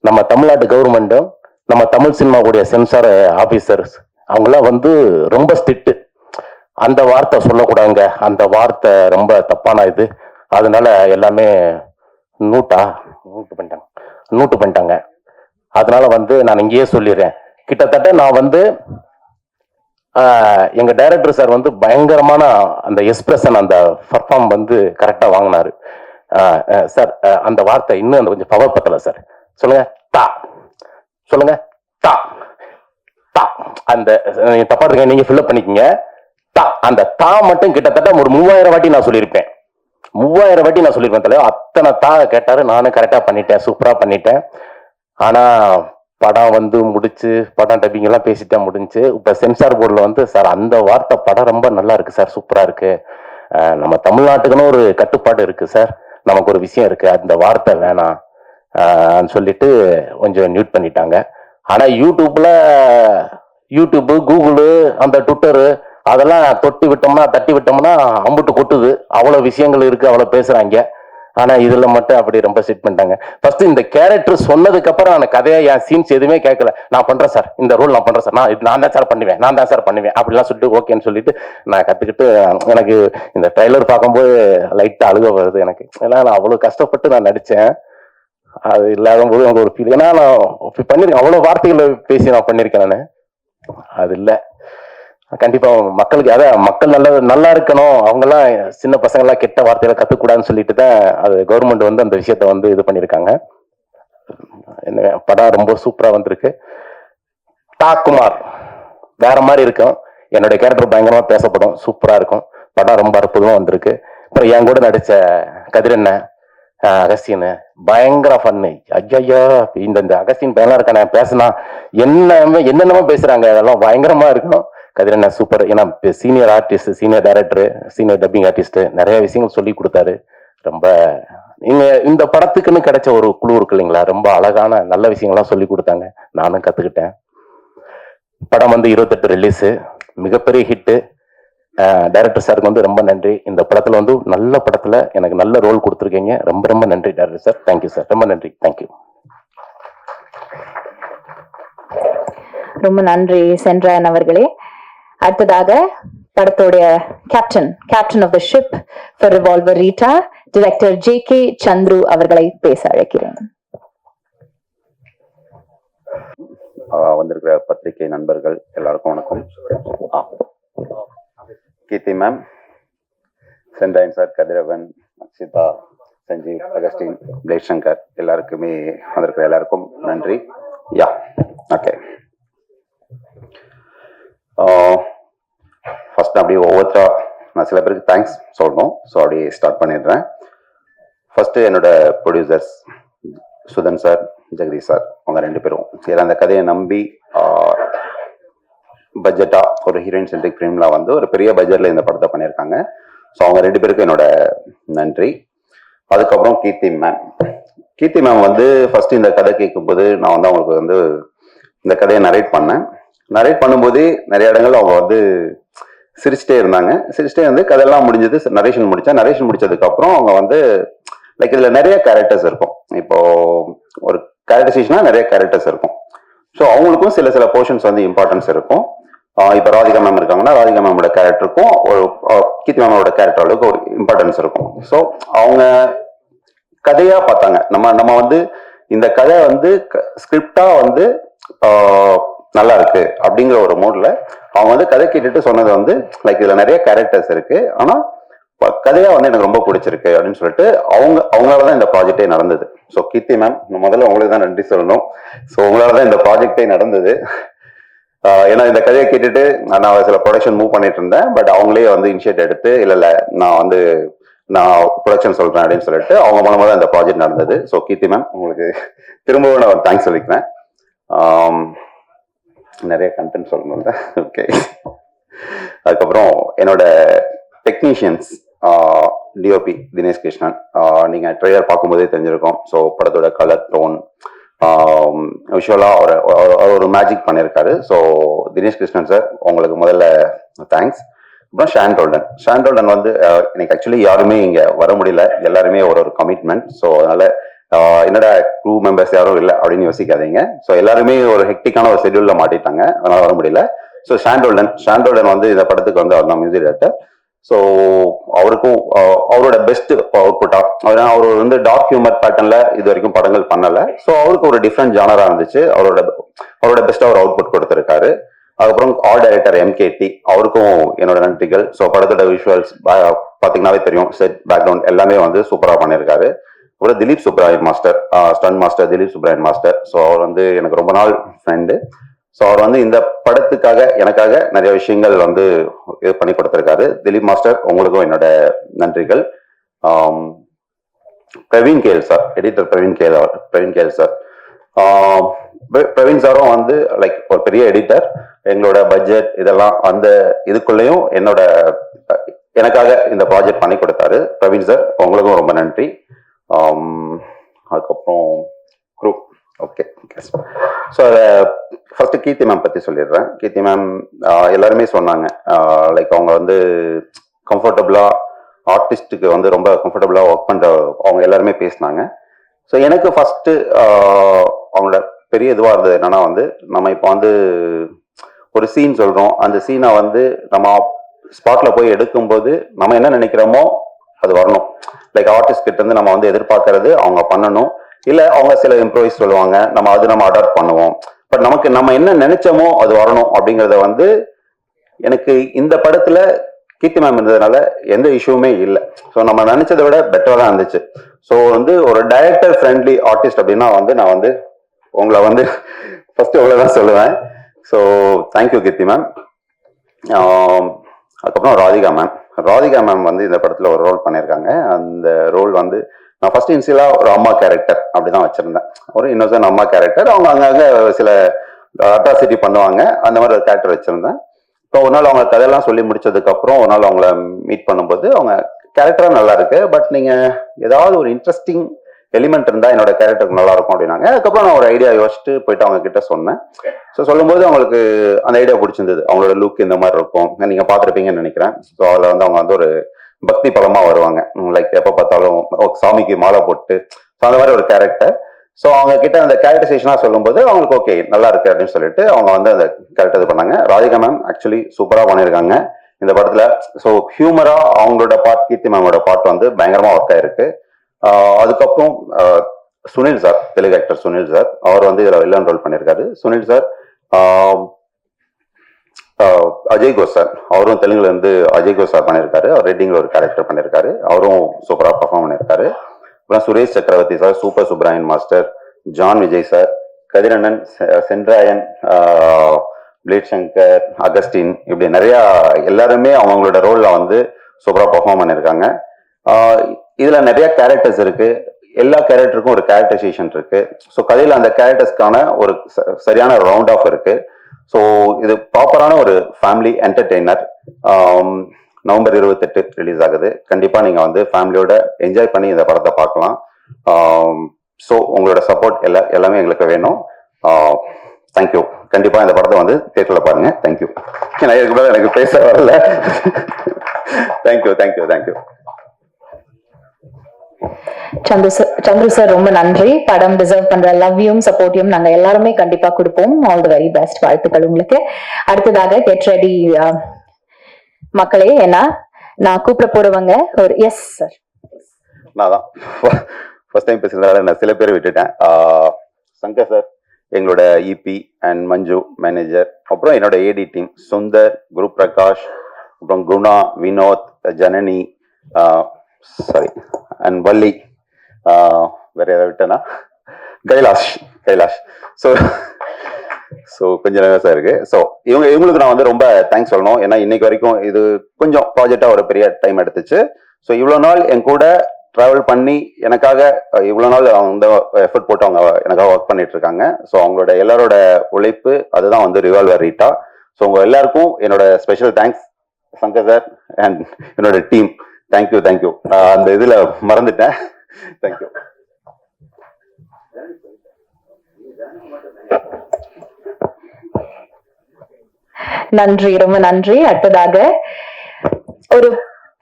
நம்ம தமிழ்நாட்டு கவர்மெண்ட்டும் நம்ம தமிழ் சினிமாவுடைய சென்சார் ஆபீசர்ஸ் அவங்களாம் வந்து ரொம்ப ஸ்ட்ரிக்ட். அந்த வார்த்தை சொல்லக்கூடாதுங்க. அந்த வார்த்தை ரொம்ப தப்பான இது. அதனால எல்லாமே நூட்டு பண்ணிட்டாங்க. அதனால வந்து நான் இங்கேயே சொல்லிடுறேன். கிட்டத்தட்ட நான் வந்து எங்க டைரக்டர் சார் வந்து பயங்கரமான அந்த எக்ஸ்பிரஷன், அந்த பர்ஃபார்ம் வந்து கரெக்டா வாங்கினாரு சார். அந்த வார்த்தை இன்னும் அந்த கொஞ்சம் பவர் பத்தல சார். சொல்லுங்க தா. அந்த தப்பா இருக்க நீங்க ஃபில்அப் பண்ணிக்கீங்க. அந்த தா மட்டும் கிட்டத்தட்ட ஒரு 3000 வாட்டி நான் சொல்லியிருப்பேன். 3000 வாட்டி நான் சொல்லியிருப்பேன் தலைவர். அத்தனை கேட்டாரு, நானும் கரெக்டாக பண்ணிட்டேன், சூப்பராக பண்ணிட்டேன். ஆனால் படம் வந்து முடிச்சு, படம் டப்பிங் எல்லாம் பேசிட்டேன், முடிஞ்சு. இப்போ சென்சார் போர்டில் வந்து சார் அந்த வார்த்தை படம் ரொம்ப நல்லா இருக்கு சார், சூப்பராக இருக்கு, நம்ம தமிழ்நாட்டுக்குன்னு ஒரு கட்டுப்பாடு இருக்கு சார், நமக்கு ஒரு விஷயம் இருக்கு, அந்த வார்த்தை வேணாம் சொல்லிட்டு கொஞ்சம் மியூட் பண்ணிட்டாங்க. ஆனால் யூடியூப்பு, கூகுளு, அந்த ட்விட்டரு அதெல்லாம் தட்டி விட்டோம்னா அம்புட்டு கொட்டுது. அவ்வளோ விஷயங்கள் இருக்கு, அவ்வளோ பேசுறாங்க. ஆனா இதுல மட்டும் அப்படி ரொம்ப செட் பண்ணிட்டாங்க. ஃபர்ஸ்ட் இந்த கேரக்டர் சொன்னதுக்கு அப்புறம் நான் கதையா என் சீன்ஸ் எதுவுமே கேட்கல. நான் பண்றேன் சார், இந்த ரோல் நான் பண்றேன் சார், நான் தான் சார் பண்ணுவேன் அப்படிலாம் சொல்லிட்டு ஓகேன்னு சொல்லிட்டு நான் கத்துக்கிட்டு, எனக்கு இந்த ட்ரைலர் பார்க்கும்போது லைட்டா அழுக வருது எனக்கு. ஏன்னா நான் அவ்வளவு கஷ்டப்பட்டு நான் நடிச்சேன். அது இல்லாத போது எனக்கு ஒரு ஃபீல். ஏன்னா நான் பண்ணிருக்கேன், அவ்வளவு வார்த்தைகளை பேசி நான் பண்ணிருக்கேன். நான் அது இல்லை, கண்டிப்பா மக்களுக்கு மக்கள் நல்லா இருக்கணும், அவங்கெல்லாம் சின்ன பசங்க எல்லாம் கெட்ட வார்த்தையில கத்துக்கூடாதுன்னு சொல்லிட்டு தான் அது கவர்மெண்ட் வந்து அந்த விஷயத்த வந்து இது பண்ணிருக்காங்க. படம் ரொம்ப சூப்பரா வந்திருக்கு. குமார் வேற மாதிரி இருக்கும், என்னுடைய கேரக்டர் பயங்கரமா பேசப்படும், சூப்பரா இருக்கும். படம் ரொம்ப அற்புதமா வந்திருக்கு. அப்புறம் என் கூட நடிச்ச கதிரண்ணன், அகஸ்டின் பயங்கர ஃபன்னு. ஐயா இந்த அகஸ்டின் பையனா இருக்கானே, பேசினா என்னென்னமோ பேசுறாங்க, அதெல்லாம் பயங்கரமா இருக்கணும். கதிரண்ணன் சூப்பர். ஏன்னா senior artist, senior director, senior dubbing artist, நிறைய விஷயங்கள் சொல்லி கொடுத்தாரு. ரொம்ப நீங்க இந்த படத்துக்குன்னு கிடைச்ச ஒரு குழு இருக்கு இல்லைங்களா, ரொம்ப அழகான நல்ல விஷயங்கள்லாம் சொல்லி கொடுத்தாங்க, நானும் கத்துக்கிட்டேன். படம் வந்து 28 ரிலீஸ், மிகப்பெரிய ஹிட்டு. டைரக்டர் சாருக்கு வந்து ரொம்ப நன்றி. இந்த படத்துல வந்து நல்ல படத்துல எனக்கு நல்ல ரோல் கொடுத்துருக்கீங்க, ரொம்ப ரொம்ப நன்றி டைரக்டர் சார். தேங்க்யூ சார், ரொம்ப நன்றி. தேங்க்யூ. ரொம்ப நன்றி சென்ட்ராயன் அவர்களே. அடுத்ததாக படத்தோடைய captain of the ship for Revolver Rita, director JK Chandru அவர்களை பேச அழைக்கிறேன். வந்திருக்கிற பத்திரிகை நண்பர்கள் எல்லாருக்கும் வணக்கம். Keerthy ma'am, Sendrayan sir, Kathiravan, Akshitha, Sanjeev, Augustine, blade Shankar, எல்லாருக்குமே வந்திருக்கிற எல்லாருக்கும் நன்றி. ஓகே, ஃபர்ஸ்ட் அப்படியே ஒவ்வொருத்தரா நான் சில பேருக்கு தேங்க்ஸ் சொல்லணும். ஸோ அப்படியே ஸ்டார்ட் பண்ணிடுறேன். ஃபர்ஸ்ட் என்னோட producers Suthan sir, Jagadish sir, அவங்க 2 பேரும் சரி அந்த கதையை நம்பி பட்ஜெட்டா ஒரு ஹீரோயின் சென்ட்ரிக் ஃபிலிம்ல வந்து ஒரு பெரிய பட்ஜெட்ல இந்த படத்தை பண்ணியிருக்காங்க. ஸோ அவங்க 2 பேருக்கும் என்னோட நன்றி. அதுக்கப்புறம் கீர்த்தி மேம் வந்து ஃபர்ஸ்ட் இந்த கதை கேட்கும்போது நான் வந்து அவங்களுக்கு வந்து இந்த கதையை நரேட் பண்ணும்போது நிறைய இடங்கள் அவங்க வந்து சிரிச்சுட்டே வந்து கதையெல்லாம் முடிஞ்சது. நரேஷன் முடிச்சதுக்கு அப்புறம் அவங்க வந்து லைக் இதுல நிறைய கேரக்டர்ஸ் இருக்கும். இப்போ ஒரு கேரக்டரைசேஷனா நிறைய கேரக்டர்ஸ் இருக்கும். ஸோ அவங்களுக்கும் சில போர்ஷன்ஸ் வந்து இம்பார்ட்டன்ஸ் இருக்கும். இப்போ ராதிகா மேம் இருக்காங்கன்னா ராதிகா மேமோட கேரக்டருக்கும் ஒரு கீர்த்தி மேமோட கேரக்டர் அளவுக்கு ஒரு இம்பார்ட்டன்ஸ் இருக்கும். ஸோ அவங்க கதையா பார்த்தாங்க. நம்ம வந்து இந்த கதை வந்து ஸ்கிரிப்டா வந்து நல்லா இருக்கு அப்படிங்கிற ஒரு மூட்ல அவங்க வந்து கதை கேட்டுட்டு சொன்னது வந்து லைக் இதுல நிறைய கேரக்டர்ஸ் இருக்கு, ஆனா கதையா வந்து எனக்கு ரொம்ப பிடிச்சிருக்கு அப்படின்னு சொல்லிட்டு அவங்களாலதான் இந்த ப்ராஜெக்டே நடந்தது. ஸோ கீர்த்தி மேம், முதல்ல உங்களுக்கு தான் நன்றி சொல்லணும். ஸோ உங்களாலதான் இந்த ப்ராஜெக்டே நடந்தது. ஏன்னா இந்த கதையை கேட்டுட்டு நான் சில ப்ரொடக்ஷன் மூவ் பண்ணிட்டு இருந்தேன். பட் அவங்களே வந்து இனிஷியேட் எடுத்து இல்ல நான் ப்ரொடக்ஷன் சொல்றேன் அப்படின்னு சொல்லிட்டு அவங்க மூலமா தான் இந்த ப்ராஜெக்ட் நடந்தது. ஸோ கீர்த்தி மேம், உங்களுக்கு திரும்பவும் நான் தேங்க்ஸ் சொல்லிக்கிறேன். நிறைய கண்டென்ட் சொல்லணும்ல. ஓகே, அதுக்கப்புறம் என்னோட டெக்னீஷியன்ஸ் டிஓபி தினேஷ் கிருஷ்ணன், நீங்க ட்ரெய்லர் பார்க்கும்போதே தெரிஞ்சிருக்கோம். ஸோ படத்தோட கலர் டோன் விஷுவலா அவர் ஒரு மேஜிக் பண்ணியிருக்காரு. ஸோ தினேஷ் கிருஷ்ணன் சார், உங்களுக்கு முதல்ல தேங்க்ஸ். அப்புறம் ஷாண்டோல்டன் வந்து எனக்கு ஆக்சுவலி யாருமே இங்க வர முடியல, எல்லாருமே ஒரு கமிட்மெண்ட். ஸோ அதனால என்னோட க்ரூ மெம்பர்ஸ் யாரும் இல்லை அப்படின்னு யோசிக்காதீங்க. ஸோ எல்லாருமே ஒரு ஹெக்டிக்கான ஒரு ஷெட்யூல்ல மாட்டிட்டாங்க, அதனால வர முடியல. ஸோ ஷாண்டோல்டன் வந்து இந்த படத்துக்கு வந்து அவர் தான் மியூசிக் டைரக்டர். ஸோ அவருக்கும் அவரோட பெஸ்ட் அவுட்புட்டா, அவர் வந்து டார்க் ஹியூமர் பேட்டர்ன்ல இது வரைக்கும் படங்கள் பண்ணல. ஸோ அவருக்கு ஒரு டிஃப்ரெண்ட் ஜானரா இருந்துச்சு. அவரோட பெஸ்ட் அவர் அவுட்புட் கொடுத்திருக்காரு. அதுக்கப்புறம் ஆர்ட் டைரக்டர் MKT, அவருக்கும் என்னோட நன்றிகள். ஸோ படத்தோட விஷுவல்ஸ் பாத்தீங்கன்னாவே தெரியும், செட் பேக்ரவுண்ட் எல்லாமே வந்து சூப்பரா பண்ணியிருக்காரு. அப்புறம் Dileep Subbarayan master, stun master Dileep Subbarayan master. So அவர் வந்து எனக்கு ரொம்ப நாள் ஃப்ரெண்டு. ஸோ அவர் வந்து இந்த படத்துக்காக எனக்காக நிறைய விஷயங்கள் வந்து இது பண்ணி கொடுத்திருக்காரு. திலீப் மாஸ்டர், உங்களுக்கும் என்னோட நன்றிகள். Praveen KL sir, editor Praveen KL sir. Praveen சாரும் வந்து லைக் ஒரு பெரிய எடிட்டர். எங்களோட பட்ஜெட் இதெல்லாம் அந்த இதுக்குள்ளேயும் எனக்காக இந்த ப்ராஜெக்ட் பண்ணி கொடுத்தாரு பிரவீன் சார். உங்களுக்கும் ரொம்ப நன்றி. அதுக்கப்புறம் குரூப் ஓகே. ஸோ அதை ஃபர்ஸ்ட் கீர்த்தி மேம் பற்றி சொல்லிடுறேன். கீர்த்தி மேம் எல்லாருமே சொன்னாங்க லைக் அவங்க வந்து கம்ஃபர்டபுளாக ஆர்டிஸ்ட்டுக்கு வந்து ரொம்ப கம்ஃபர்டபுளாக ஒர்க் பண்ணுற அவங்க எல்லாருமே பேசினாங்க. ஸோ எனக்கு ஃபஸ்ட்டு அவங்களோட பெரிய இதுவாக இருந்தது என்னன்னா வந்து நம்ம இப்போ வந்து ஒரு சீன் சொல்கிறோம், அந்த சீனை வந்து நம்ம ஸ்பாட்டில் போய் எடுக்கும்போது நம்ம என்ன நினைக்கிறோமோ அது வரணும். லைக் ஆர்டிஸ்ட் கிட்ட இருந்து நம்ம வந்து எதிர்பார்க்கறது அவங்க பண்ணணும். இல்லை அவங்க சில இம்ப்ரோவைஸ் சொல்லுவாங்க, நம்ம அடாப்ட் பண்ணுவோம். பட் நம்ம என்ன நினைச்சோமோ அது வரணும் அப்படிங்கிறத வந்து எனக்கு இந்த படத்துல கீர்த்தி மேம் இருந்ததுனால எந்த இஷ்யூமே இல்லை. ஸோ நம்ம நினைச்சதை விட பெட்டராக தான் இருந்துச்சு. ஸோ வந்து ஒரு டைரக்டர் ஃப்ரெண்ட்லி ஆர்டிஸ்ட் அப்படின்னா வந்து நான் வந்து உங்களை வந்து ஃபர்ஸ்ட் இவ்வளோதான் சொல்லுவேன். ஸோ தேங்க்யூ கீர்த்தி மேம். அதுக்கப்புறம் ராதிகா மேம் வந்து இந்த படத்தில் ஒரு ரோல் பண்ணியிருக்காங்க. அந்த ரோல் வந்து நான் ஃபர்ஸ்ட் இன்சியலாக ஒரு அம்மா கேரக்டர் அப்படிதான் வச்சிருந்தேன். ஒரு இன்னொசன் அம்மா கேரக்டர். அவங்க அங்கங்கே சில அட்ராசிட்டி பண்ணுவாங்க, அந்த மாதிரி ஒரு கேரக்டர் வச்சிருந்தேன். இப்போ ஒரு நாள் அவங்க கதையெல்லாம் சொல்லி முடிச்சதுக்கு அப்புறம் ஒரு நாள் அவங்கள மீட் பண்ணும்போது அவங்க கேரக்டரா நல்லா இருக்கு, பட் நீங்க ஏதாவது ஒரு இன்ட்ரெஸ்டிங் எலிமெண்ட் இருந்தா என்னோட கேரக்டருக்கு நல்லா இருக்கும் அப்படின்னாங்க. அதுக்கப்புறம் நான் ஒரு ஐடியா யோசிச்சுட்டு போயிட்டு அவங்க கிட்ட சொன்னேன். ஸோ சொல்லும்போது அவங்களுக்கு அந்த ஐடியா பிடிச்சிருந்தது. அவங்களோட லுக் இந்த மாதிரி இருக்கும், நீங்க பார்த்துருப்பீங்கன்னு நினைக்கிறேன். ஸோ அதில் வந்து அவங்க வந்து ஒரு பக்தி பலமா வருவாங்க, லைக் எப்போ பார்த்தாலும் சாமிக்கு மாலை போட்டு அந்த மாதிரி ஒரு கேரக்டர். ஸோ அவங்க கிட்ட அந்த கேரக்டரைசேஷனா சொல்லும்போது அவங்களுக்கு ஓகே நல்லா இருக்கு அப்படின்னு சொல்லிட்டு அவங்க வந்து அந்த கேரக்டர் இது பண்ணாங்க. ராதிகா மேம் ஆக்சுவலி சூப்பரா பண்ணியிருக்காங்க இந்த படத்துல. ஸோ ஹியூமரா அவங்களோட பார்ட், கீர்த்தி மேமோட பார்ட் வந்து பயங்கரமா ஒர்க் ஆயிருக்கு. அதுக்கப்புறம் Sunil sir, Telugu actor Sunil sir, அவர் வந்து இதுல வில்லன் ரோல் பண்ணியிருக்காரு. சுனில் சார், அஜய் கோஷ் சார், அவரும் தெலுங்குல இருந்து அஜய் கோஷ் சார் பண்ணியிருக்காரு. அவர் ரெட்டிங்ல ஒரு கேரக்டர் பண்ணியிருக்காரு, அவரும் சூப்பரா பர்ஃபார்ம் பண்ணியிருக்காரு. அப்புறம் Suresh Chakravarthy sir, super Subbarayan master, John Vijay sir, கதிரண்ணன், சென்ட்ராயன், பிளேட் சங்கர், அகஸ்டின், இப்படி நிறைய எல்லாருமே அவங்களோட ரோல்ல வந்து சூப்பரா பர்ஃபார்ம் பண்ணியிருக்காங்க. இதுல நிறைய கேரக்டர்ஸ் இருக்கு, எல்லா கேரக்டருக்கும் ஒரு கேரக்டரைசேஷன் இருக்கு. ஸோ கதையில அந்த கேரக்டர்ஸ்க்கான ஒரு சரியான ரவுண்ட் ஆஃப் இருக்கு. ஸோ இது ப்ராப்பரான ஒரு ஃபேமிலி என்டர்டெய்னர். நவம்பர் 28 ரிலீஸ் ஆகுது. கண்டிப்பா நீங்க வந்து ஃபேமிலியோட என்ஜாய் பண்ணி இந்த படத்தை பார்க்கலாம். ஸோ உங்களோட சப்போர்ட் எல்லாமே எங்களுக்கு வேணும். தேங்க்யூ. கண்டிப்பா இந்த படத்தை வந்து தியேட்டர்ல பாருங்க. தேங்க்யூ. எனக்கு பேச வரல. தேங்க்யூ. சந்துரு சார் ரொம்ப நன்றி. படம் டிசர்வ் பண்ற லவ்யும் சப்போர்ட்டையும் நாங்க எல்லாருமே கண்டிப்பா கொடுப்போம். All the very best. வாழ்த்துக்கள் உங்களுக்கு. அடுத்ததாக கெட் ரெடி மக்களே. ஏன்னா நான் கூப்பிட போறவங்க ஒரு எஸ் சார். நான் தான் ஃபர்ஸ்ட் டைம் பேசுறதுனால நான் சில பேரை விட்டுட்டேன். சங்கர் சார், எங்களோட இபி அண்ட் மஞ்சு மேனேஜர், அப்புறம் என்னோட ஏடி டீம் சுந்தர், குரு பிரகாஷ், அப்புறம் குணா, வினோத், ஜனனி, சாரி அண்ட் வள்ளி, வேற ஏதாவது விட்டேனா, கைலாஷ். ஸோ கொஞ்சம் நர்வஸா இருக்கு. ஸோ இவங்களுக்கு நான் வந்து ரொம்ப தேங்க்ஸ் சொல்லணும். ஏன்னா இன்னைக்கு வரைக்கும் இது கொஞ்சம் ப்ராஜெக்டா ஒரு பெரிய டைம் எடுத்துச்சு. ஸோ இவ்வளோ நாள் என் கூட டிராவல் பண்ணி எனக்காக இவ்வளோ நாள் அவங்க எஃபர்ட் போட்டு அவங்க எனக்காக ஒர்க் பண்ணிட்டு இருக்காங்க. ஸோ அவங்களோட எல்லாரோட உழைப்பு அதுதான் வந்து ரிவால்வர் ரீட்டா. ஸோ உங்க எல்லாருக்கும் என்னோட special thanks. Shankar sir and என்னோட டீம், தேங்க்யூ. அந்த இதுல மறந்துட்டேன். தேங்க்யூ. நன்றி, ரொம்ப நன்றி. அடுத்ததாக ஒரு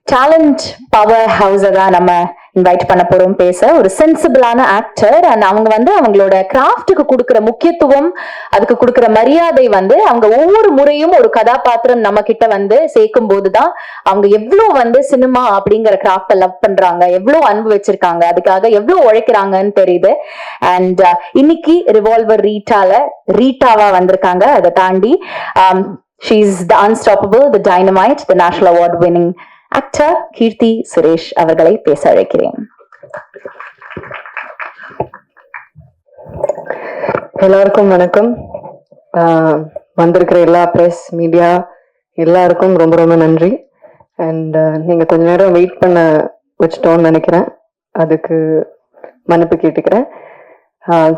டேலண்ட் பவர் ஹவுஸ தான் நம்ம இன்வைட் பண்ண போறோம் பேச. ஒரு சென்சிபிளான ஆக்டர் அண்ட் அவங்க வந்து அவங்களோட கிராஃப்டுக்கு கொடுக்கிற முக்கியத்துவம், அதுக்கு கொடுக்கிற மரியாதை வந்து அவங்க ஒவ்வொரு முறையும் ஒரு கதாபாத்திரம் நம்ம கிட்ட வந்து சேர்க்கும் போதுதான் அவங்க எவ்வளவு வந்து சினிமா அப்படிங்கிற கிராஃப்ட லவ் பண்றாங்க, எவ்வளவு அன்பு வச்சிருக்காங்க, அதுக்காக எவ்வளவு உழைக்கிறாங்கன்னு தெரியுது. அண்ட் இன்னைக்கு ரிவால்வர் ரீட்டாவா வந்திருக்காங்க. அதை தாண்டி she is the unstoppable, the dynamite, the national award winning actor Keerthy Suresh அவர்களை பேச அழைக்கிறேன். எல்லாருக்கும் வணக்கம். வந்திருக்கிற எல்லா பிரஸ் மீடியா எல்லாருக்கும் ரொம்ப ரொம்ப நன்றி. அண்ட் நீங்க கொஞ்ச நேரம் வெயிட் பண்ண வச்சிட்டோம்னு நினைக்கிறேன். அதுக்கு மன்னிப்பு கேட்டுக்கிறேன்.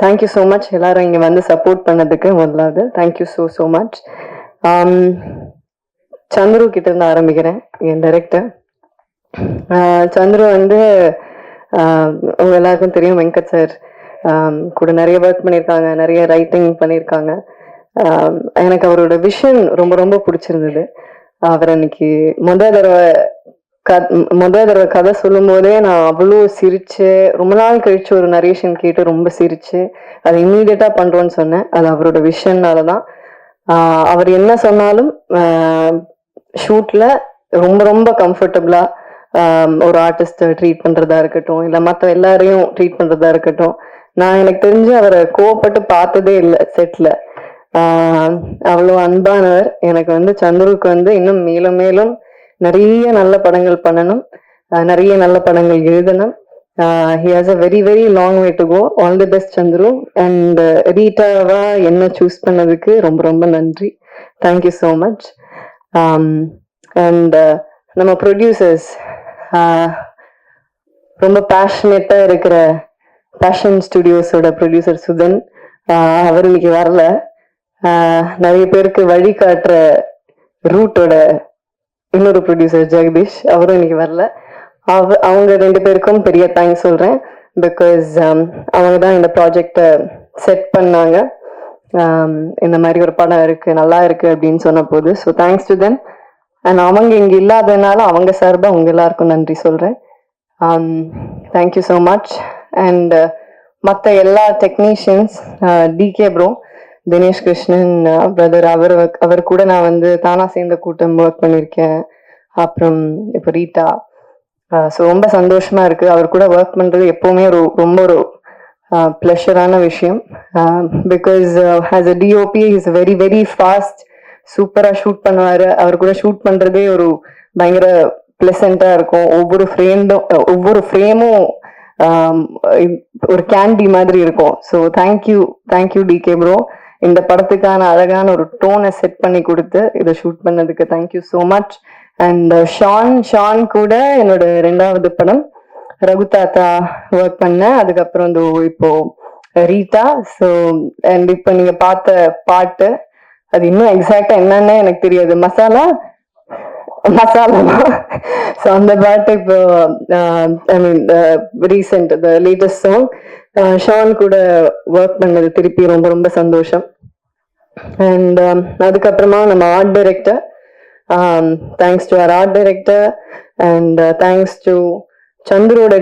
தேங்க்யூ ஸோ மச் எல்லாரும் இங்கே வந்து சப்போர்ட் பண்ணதுக்கு. முதலாவது தேங்க்யூ ஸோ மச். சந்துரு கிட்ட இருந்து ஆரம்பிக்கிறேன். என் டைரக்டர் சந்துரு வந்து உங்க எல்லாருக்கும் தெரியும், வெங்கட் சார் கூட நிறைய ஒர்க் பண்ணியிருக்காங்க, நிறைய ரைட்டிங் பண்ணியிருக்காங்க. எனக்கு அவரோட விஷன் ரொம்ப ரொம்ப பிடிச்சிருந்தது. அவர் அன்னைக்கு முதல் தடவை கதை சொல்லும் போதே நான் அவ்வளோ சிரிச்சு, ரொம்ப நாள் கழிச்சு ஒரு நரேஷன் கேட்டு ரொம்ப சிரிச்சு அதை இம்மீடியட்டா பண்றோன்னு சொன்னேன். அது அவரோட விஷன்னாலதான். அவர் என்ன சொன்னாலும் ஷூட்ல ரொம்ப ரொம்ப கம்ஃபர்டபுளா ஒரு ஆர்டிஸ்ட ட்ரீட் பண்றதா இருக்கட்டும், இல்ல மற்ற எல்லாரையும் ட்ரீட் பண்றதா இருக்கட்டும். நான் எனக்கு தெரிஞ்சு அவரை கோவப்பட்டு பார்த்ததே இல்லை செட்ல. அவ்வளோ அன்பானவர். எனக்கு வந்து சந்துருக்கு வந்து இன்னும் மேலும் மேலும் நிறைய நல்ல படங்கள் பண்ணணும், நிறைய நல்ல படங்கள் எழுதணும். He has a very very long way to go. All the best Chandru. And ரீட்டாவா என்ன சூஸ் பண்ணதுக்கு ரொம்ப ரொம்ப நன்றி. Thank you so much. அண்ட் நம்ம ப்ரொடியூசர்ஸ், ரொம்ப பேஷனேட்டா இருக்கிற பேஷன் ஸ்டுடியோஸோட ப்ரொடியூசர் சுதன், அவர் இன்னைக்கு வரல. நிறைய பேருக்கு வழி காட்டுற ரூட்டோட இன்னொரு ப்ரொடியூசர் ஜெகதீஷ், அவரும் இன்னைக்கு வரல. அவங்க ரெண்டு பேருக்கும் பெரிய தேங்க்ஸ் சொல்றேன். பிகாஸ் அவங்க தான் இந்த ப்ராஜெக்டை செட் பண்ணாங்க. இந்த மாதிரி ஒரு படம் இருக்கு, நல்லா இருக்கு அப்படின்னு சொன்ன போது. So thanks to them. And அவங்க இங்க இல்லாததுனால அவங்க சார்பாக உங்க எல்லாருக்கும் நன்றி சொல்றேன். Thank you so much. அண்ட் மற்ற எல்லா technicians, DK bro, Dinesh Krishnan brother, அவர் கூட நான் வந்து தானா சேர்ந்த கூட்டம் ஒர்க் பண்ணியிருக்கேன். அப்புறம் இப்போ ரீட்டா. ஸோ ரொம்ப சந்தோஷமா இருக்கு. அவர் கூட ஒர்க் பண்றது எப்பவுமே ரொம்ப ஒரு ப்ளஷரான விஷயம். Because as a DOP is very very fast, சூப்பரா ஷூட் பண்ணுவாரு. அவர் கூட ஷூட் பண்றதே ஒரு பயங்கர பிளசண்டா இருக்கும். ஒவ்வொரு ஃப்ரேமும் ஒரு கேண்டி மாதிரி இருக்கும். So thank you decay bro. இந்த படத்துக்கான அழகான ஒரு டோனை செட் பண்ணி கொடுத்து இதை ஷூட் பண்ணதுக்கு thank you so much. And Shaan கூட என்னோட 2வது படம் ரகு தாத்தா ஒர்க் பண்ணேன். அதுக்கப்புறம் இப்போ ரீட்டா. ஸோ அண்ட் இப்போ நீங்க பார்த்த பாட்டு, அது இன்னும் எக்ஸாக்டா என்னன்னு எனக்கு தெரியாது, மசாலா. ஸோ அந்த பாட்டு இப்போ I mean recent the latest song Shaan கூட ஒர்க் பண்ணது திருப்பி ரொம்ப ரொம்ப சந்தோஷம். அண்ட் அதுக்கப்புறமா நம்ம ஆர்ட் டைரக்டர், தேங்க்ஸ் டு அவர் art director. And thanks to சந்துரோட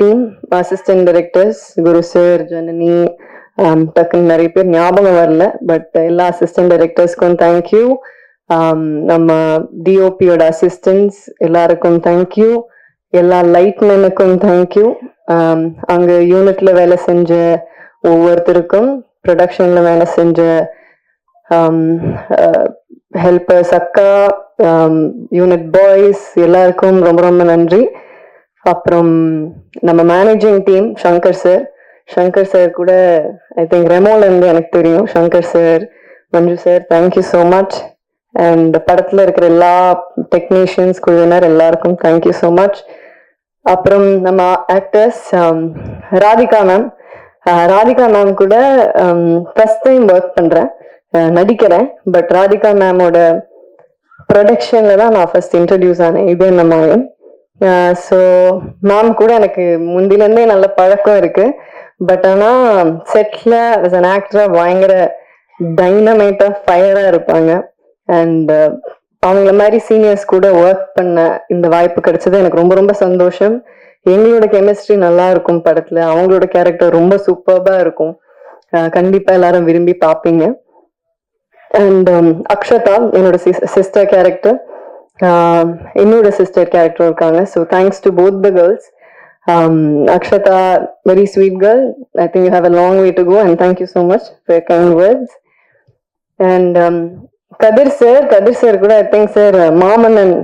team, assistant directors, Guru sir, Janani, டக்குன்னு நிறைய பேர் ஞாபகம் வரல, பட் எல்லா அசிஸ்டன்ட் டைரக்டர்ஸ்க்கும் தேங்க்யூ. நம்ம டிஓபியோட அசிஸ்டன்ஸ் எல்லாருக்கும் தேங்க்யூ. எல்லா லைட்மேனுக்கும் தேங்க்யூ. அங்க யூனிட்ல வேலை செஞ்ச ஒவ்வொருத்தருக்கும், ப்ரொடக்ஷன்ல வேலை செஞ்ச ஹெல்பர்ஸ், அக்கா, யூனிட் பாய்ஸ் எல்லாருக்கும் ரொம்ப ரொம்ப நன்றி. அப்புறம் நம்ம மேனேஜிங் டீம், சங்கர் சார் கூட ஐ திங்க் ரெமோல இருந்து எனக்கு தெரியும். Shankar sir, Manju sir, thank you so much. And படத்துல இருக்கிற எல்லா டெக்னீஷியன்ஸ், குழுவினர் எல்லாருக்கும் தேங்க்யூ ஸோ மச். அப்புறம் நம்ம ஆக்டர்ஸ், ராதிகா மேம் கூட ஃபர்ஸ்ட் டைம் ஒர்க் பண்றேன், நடிக்கிறேன். பட் ராதிகா மேமோட ப்ரொடக்ஷன்ல தான் நான் ஃபர்ஸ்ட் இன்ட்ரடியூஸ் ஆனேன். இது என்ன மாயம். ஸோ மேம் கூட எனக்கு முந்திலேருந்தே நல்ல பழக்கம் இருக்கு. பட் ஆனால் செட்ல as an actor பயங்கர டைனமைட்டா ஃபயரா இருப்பாங்க. அண்ட் அவங்கள மாதிரி சீனியர்ஸ் கூட ஒர்க் பண்ண இந்த வாய்ப்பு கிடைச்சது எனக்கு ரொம்ப ரொம்ப சந்தோஷம். எங்களோட கெமிஸ்ட்ரி நல்லா இருக்கும் படத்துல. அவங்களோட கேரக்டர் ரொம்ப சூப்பர்பா இருக்கும். கண்டிப்பா எல்லாரும் விரும்பி பார்ப்பீங்க. அண்ட் அக்ஷதா, என்னோட சிஸ்டர் கேரக்டர், என்னோட சிஸ்டர் கேரக்டர் இருக்காங்க. So thanks to both the girls. Akshata, very sweet girl. I think you have a long way to go, and thank you so much for your kind words. And Kadir sir கூட I think sir Maamannan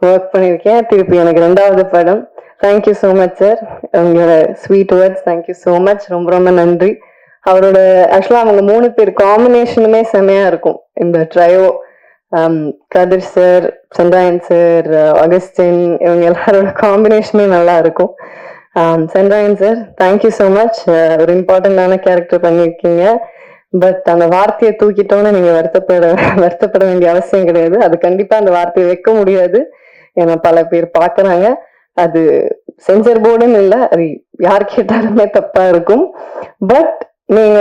work பண்ணியிருக்கேன். திருப்பி எனக்கு 2வது படம். Thank you so much sir. உங்களோட sweet words, thank you so much. ரொம்ப ரொம்ப நன்றி. அவரோட ஆக்சுவலா அவங்க 3 பேர் காம்பினேஷனுமே செமையா இருக்கும் இந்த ட்ரையோ. கதிர் சார், சந்திராயன் சார், அகஸ்டின், இவங்க எல்லாரோட காம்பினேஷனே நல்லா இருக்கும். Chandrayaan sir, thank you so much. ஒரு இம்பார்ட்டண்டான கேரக்டர் பண்ணியிருக்கீங்க. பட் அந்த வார்த்தையை தூக்கிட்டோன்னு நீங்க வருத்தப்பட வேண்டிய அவசியம் கிடையாது. அது கண்டிப்பா அந்த வார்த்தையை வைக்க முடியாது. ஏன்னா பல பேர் பாக்குறாங்க. அது சென்சர் போர்டுன்னு இல்லை, அது யார் கேட்டாலுமே தப்பா இருக்கும். பட் நீங்க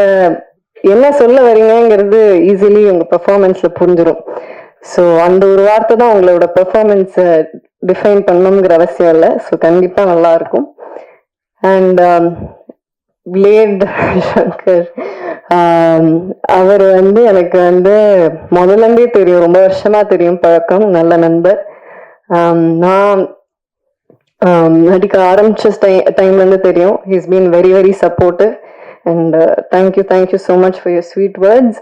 என்ன சொல்ல வரீங்கிறது ஈஸிலி உங்க பெர்ஃபார்மன்ஸ்ல புரிஞ்சிடும். ஸோ அந்த ஒரு வார்த்தை தான் உங்களோட பெர்ஃபார்மன்ஸை டிஃபைன் பண்ணணுங்கிற அவசியம் இல்லை. ஸோ கண்டிப்பா நல்லா இருக்கும். அண்ட் பிளேட் சங்கர், அவர் எனக்கு முதல்ல இருந்தே தெரியும், ரொம்ப வருஷமா தெரியும், பழக்கம், நல்ல நண்பர். நான் நடிக்க ஆரம்பிச்ச டைம்ல இருந்து தெரியும். He's been very very supportive and thank you so much for your sweet words.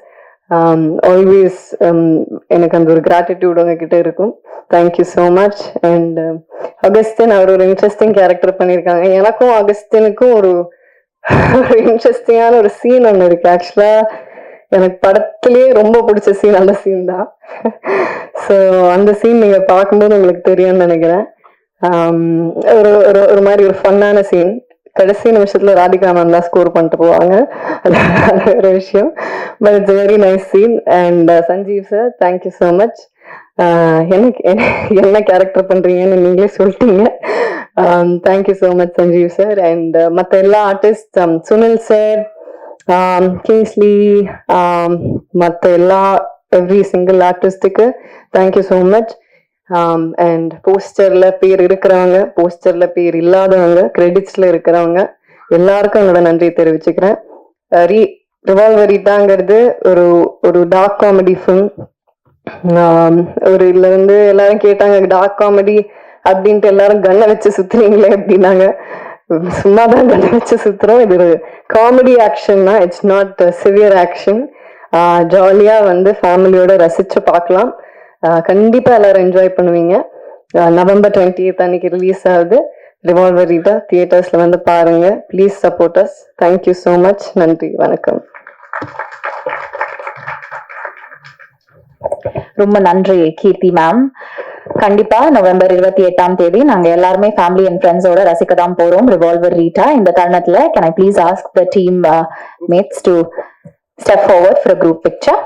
Always எனக்கு அந்த ஒரு கிராட்டிடியூட் உங்ககிட்ட இருக்கும். Thank you so much. And Augustine, அவர் ஒரு இன்ட்ரெஸ்டிங் கேரக்டர் பண்ணியிருக்காங்க. எனக்கும் அகஸ்டினுக்கும் ஒரு இன்ட்ரெஸ்டிங்கான ஒரு சீன் ஒன்று இருக்கு. ஆக்சுவலா எனக்கு படத்திலேயே ரொம்ப பிடிச்ச சீன் அந்த சீன் தான். ஸோ அந்த சீன் நீங்க பார்க்கும்போது உங்களுக்கு தெரியும்னு நினைக்கிறேன். ஒரு ஒரு மாதிரி ஒரு ஃபன்னான சீன். கடைசி நிமிஷத்துல ராதிகா மேம் தான் ஸ்கோர் பண்ணிட்டு போவாங்க, அது ஒரு விஷயம். But it's very nice scene. And Sanjeev sir, thank you so much. எனக்கு என்ன கேரக்டர் பண்றீங்கன்னு நீங்களே சொல்லிட்டீங்க. Thank you so much Sanjeev sir. And மற்ற எல்லா ஆர்டிஸ்ட், சுனில் சார், கிங்ஸ்லி, மற்ற எல்லா எவ்ரி சிங்கிள் ஆர்டிஸ்டுக்கு தேங்க்யூ ஸோ மச். அண்ட் போஸ்டர்ல பேர் இருக்கிறவங்க, போஸ்டர்ல பேர் இல்லாதவங்க, கிரெடிட்ஸ்ல இருக்கிறவங்க எல்லாருக்கும் என்னோட நன்றி தெரிவிச்சுக்கிறேன். ரிவால்வர் ரீட்டாங்கிறது ஒரு ஒரு டார்க் காமெடி ஃபிலிம். ஒரு இதுல எல்லாரும் கேட்டாங்க, டார்க் காமெடி அப்படின்ட்டு எல்லாரும் கண்ணை வச்சு சுத்துறீங்களே அப்படின்னாங்க. சும்மாதான் கண்ணை வச்சு சுத்துறோம். இது ஒரு காமெடி ஆக்ஷன் தான், இட்ஸ் நாட் சிவியர் ஆக்ஷன். ஜாலியா ஃபேமிலியோட ரசிச்சு பார்க்கலாம். கண்டிப்பா எல்லாரும் என்ஜாய் பண்ணுவீங்க. November 20th அன்னைக்கு ரிலீஸ் ஆகுது ரிவால்வர் ரீட்டா. தியேட்டர்ஸ்ல பாருங்க. Please support us. Thank you so much. நன்றி, வணக்கம். ரொம்ப நன்றி கீர்த்தி மேம். கண்டிப்பா நவம்பர் 28 நாங்க எல்லாருமே ஃபேமிலி அண்ட் ஃப்ரெண்ட்ஸோட ரசிக்க தான் போறோம் ரிவால்வர் ரீட்டா. இந்த தருணத்துல can I please ask the team mates to step forward for a group picture.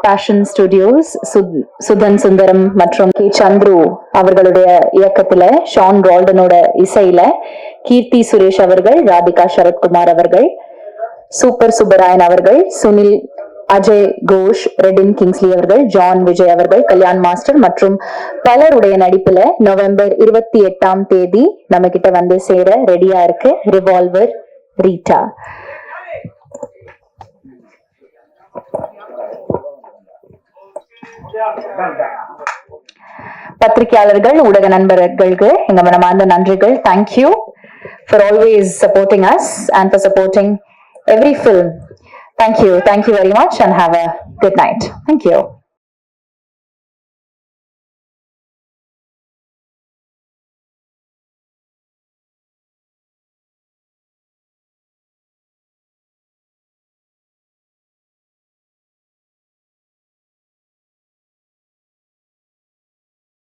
Passion Studios, Suthan Sundaram மற்றும் கே சந்துரு அவர்களுடைய இயக்கத்துல, ஷான் ரால்டனோட இசையில, கீர்த்தி சுரேஷ் அவர்கள், ராதிகா சரத்குமார் அவர்கள், சூப்பர் சுப்பராயன் அவர்கள், சுனில், அஜய் கோஷ், ரெடின் கிங்ஸ்லி அவர்கள், ஜான் விஜய் அவர்கள், கல்யாண் மாஸ்டர் மற்றும் பலருடைய நடிப்புல நவம்பர் 28 நம்ம கிட்ட சேர ரெடியா இருக்கு ரிவால்வர் ரீட்டா. பத்திரிகையாளர்கள், ஊடக நண்பர்களுக்கு எங்க மனமார்ந்த நன்றிகள். Thank you for always supporting us and for supporting every film. Thank you very much and have a good night. Thank you.